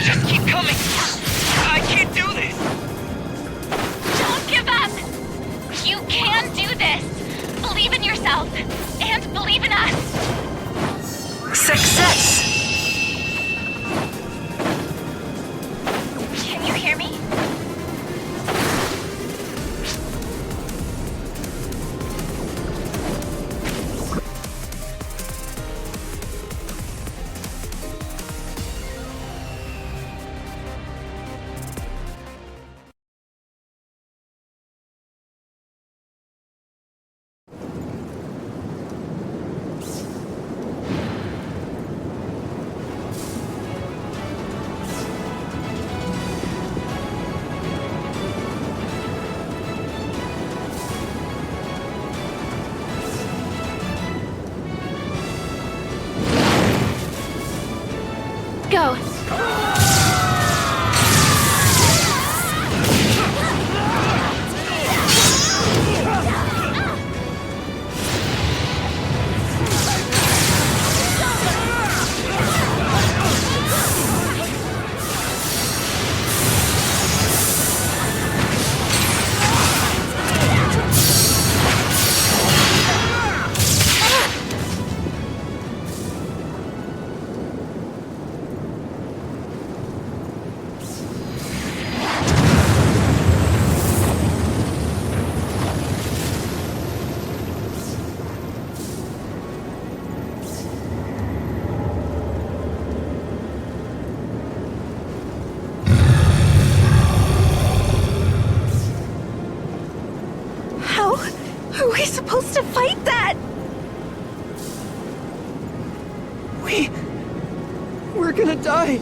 Just keep coming! I can't do this! Don't give up! You can do this! Believe in yourself, and believe in us! Success! Can you hear me? Go. How are we supposed to fight that? We're gonna die!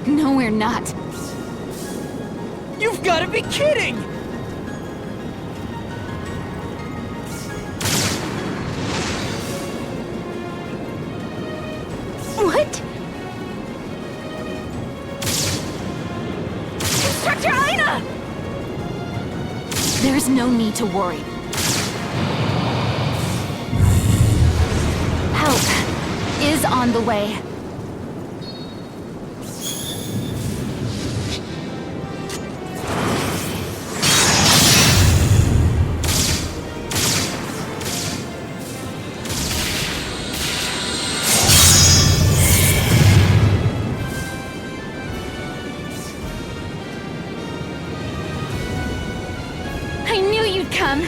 No, we're not. You've gotta be kidding! What? Instructor Aina! There's no need to worry. Help is on the way. I knew you'd come.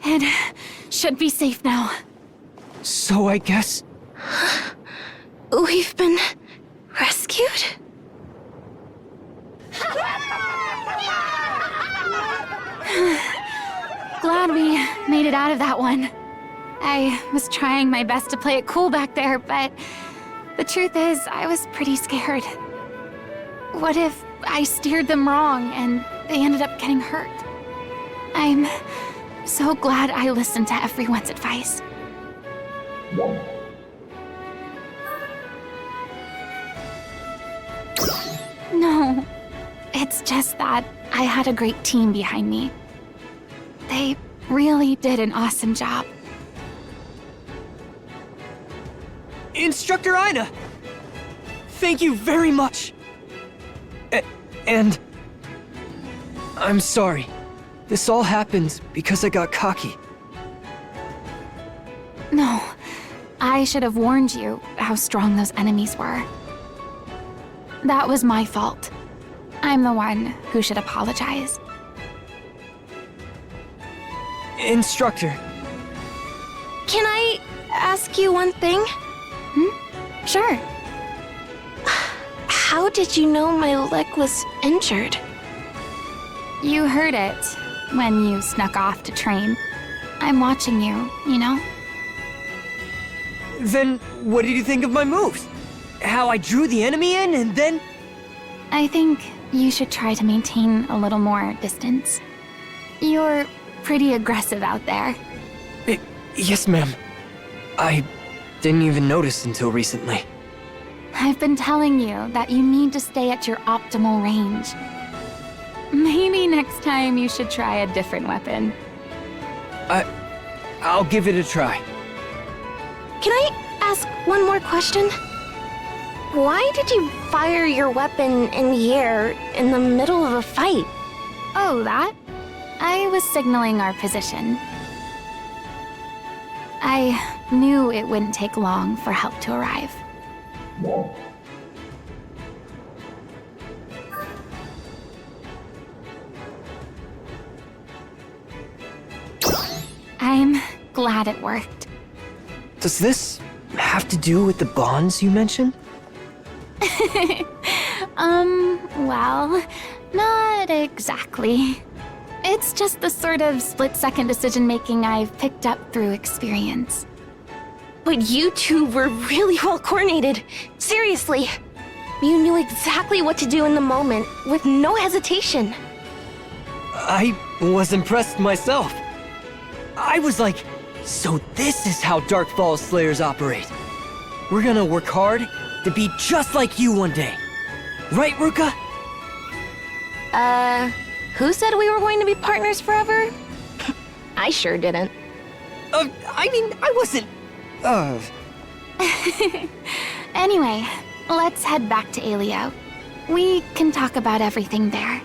It should be safe now. So I guess... We've been rescued? Glad we made it out of that one. I was trying my best to play it cool back there, but the truth is, I was pretty scared. What if I steered them wrong and they ended up getting hurt? I'm so glad I listened to everyone's advice. No, it's just that I had a great team behind me. They really did an awesome job. Instructor Aina! Thank you very much! And... I'm sorry. This all happened because I got cocky. No, I should have warned you how strong those enemies were. That was my fault. I'm the one who should apologize. Instructor. Can I ask you one thing? Sure. How did you know my leg was injured? You heard it when you snuck off to train. I'm watching you, you know? Then what did you think of my moves? How I drew the enemy in and then... I think you should try to maintain a little more distance. You're pretty aggressive out there. Yes, ma'am. I didn't even notice until recently. I've been telling you that you need to stay at your optimal range. Maybe next time you should try a different weapon. I'll give it a try. Can I ask one more question? Why did you fire your weapon in the air in the middle of a fight? Oh, that? I was signaling our position. I knew it wouldn't take long for help to arrive. I'm glad it worked. Does this have to do with the bonds you mentioned? Well, not exactly. It's just the sort of split-second decision-making I've picked up through experience. But you two were really well coordinated. Seriously. You knew exactly what to do in the moment, with no hesitation. I was impressed myself. I was like, so this is how Dark Falls Slayers operate. We're gonna work hard to be just like you one day. Right, Ruka? Who said we were going to be partners forever? I sure didn't. I mean, I wasn't... Anyway, let's head back to Alio. We can talk about everything there.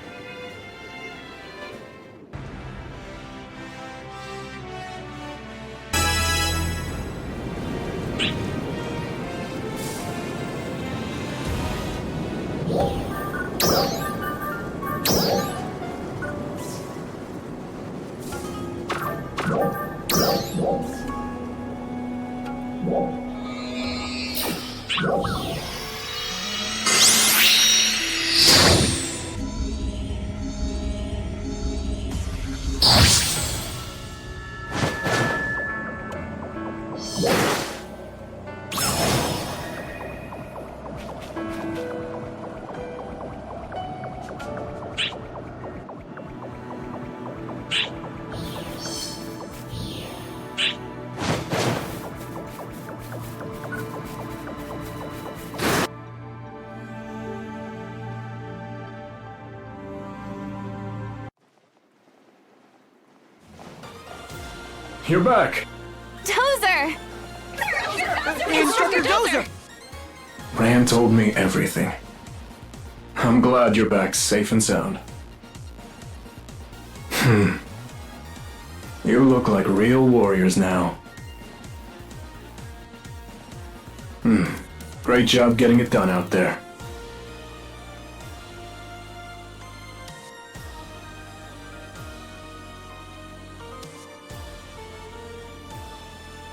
You're back. Dozer! Instructor Dozer! Rand told me everything. I'm glad you're back safe and sound. You look like real warriors now. Great job getting it done out there.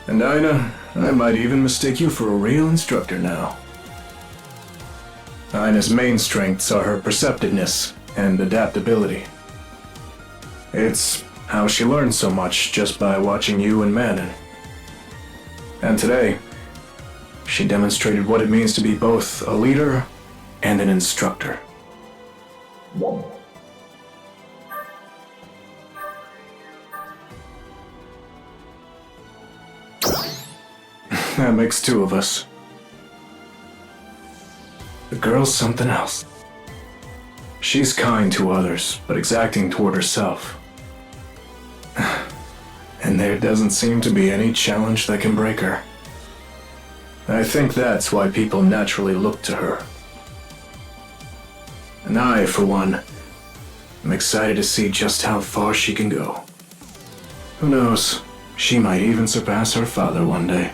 And Ina, I might even mistake you for a real instructor now. Ina's main strengths are her perceptiveness and adaptability. It's how she learns so much just by watching you and Manon. And today, she demonstrated what it means to be both a leader and an instructor. That makes two of us. The girl's something else. She's kind to others, but exacting toward herself. And there doesn't seem to be any challenge that can break her. I think that's why people naturally look to her. And I, for one, am excited to see just how far she can go. Who knows, she might even surpass her father one day.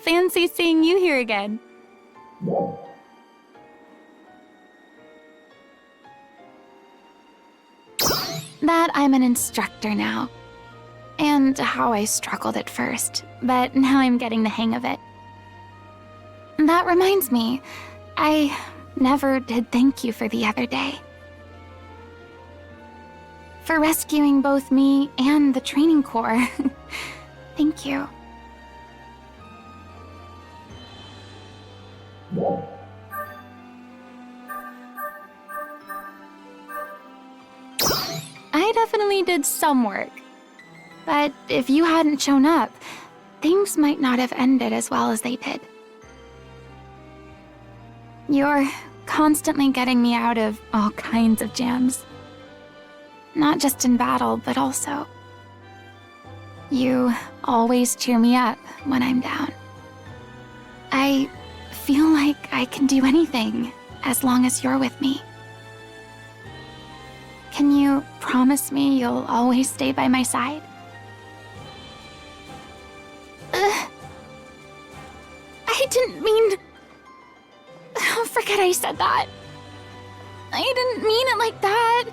Fancy seeing you here again. That I'm an instructor now. And how I struggled at first, but now I'm getting the hang of it. That reminds me, I never did thank you for the other day. For rescuing both me and the training corps. Thank you. I definitely did some work. But if you hadn't shown up, things might not have ended as well as they did. You're constantly getting me out of all kinds of jams. Not just in battle, but also. You always cheer me up when I'm down. I feel like I can do anything as long as you're with me. Can you promise me you'll always stay by my side? I didn't mean... Oh, forget I said that. I didn't mean it like that.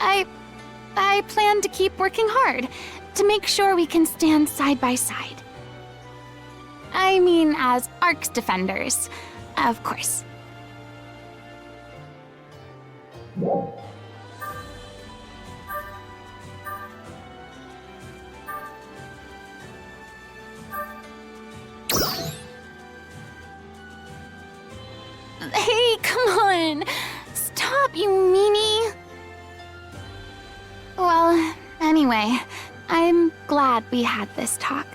I plan to keep working hard to make sure we can stand side by side. I mean, as Ark's defenders, of course. Hey, come on! Stop, you meanie! Well, anyway, I'm glad we had this talk.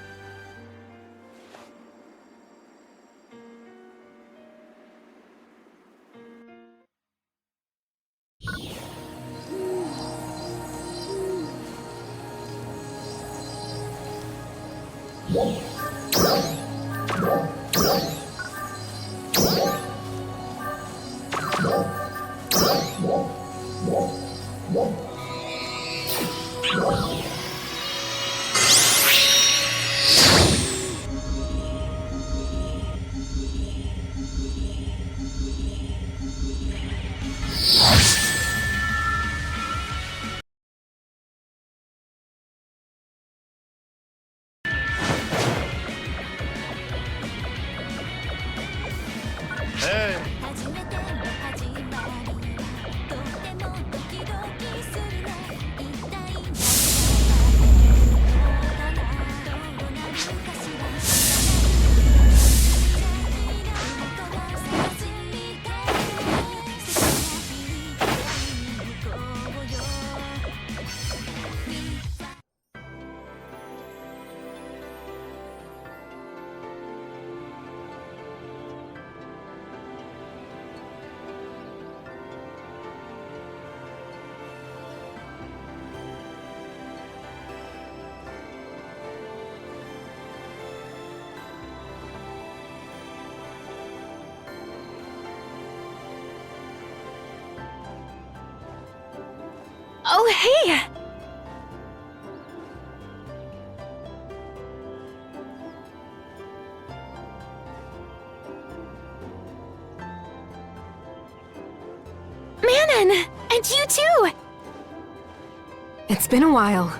Oh, hey! Manon! And you too! It's been a while.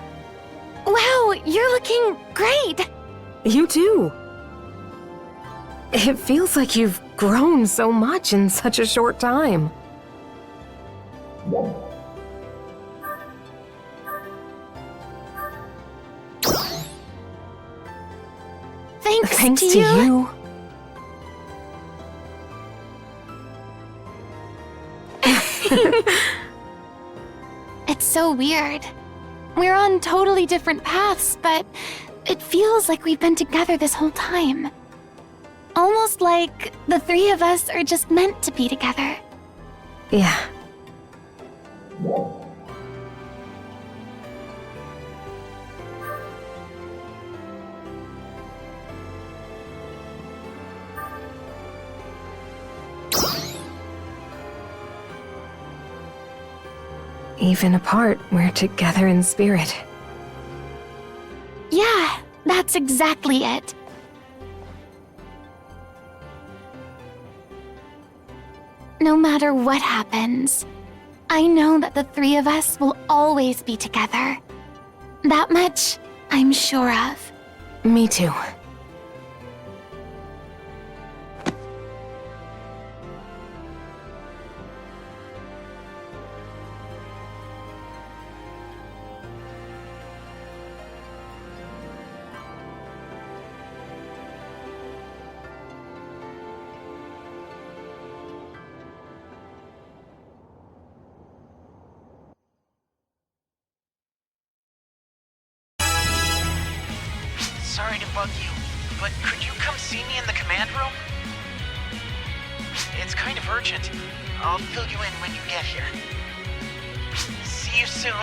Wow, you're looking great! You too. It feels like you've grown so much in such a short time. Thanks to you. It's so weird. We're on totally different paths, but it feels like we've been together this whole time. Almost like the three of us are just meant to be together. Yeah. Even apart, we're together in spirit. Yeah, that's exactly it. No matter what happens, I know that the three of us will always be together. That much, I'm sure of. Me too. Sorry to bug you, but could you come see me in the command room? It's kind of urgent. I'll fill you in when you get here. See you soon.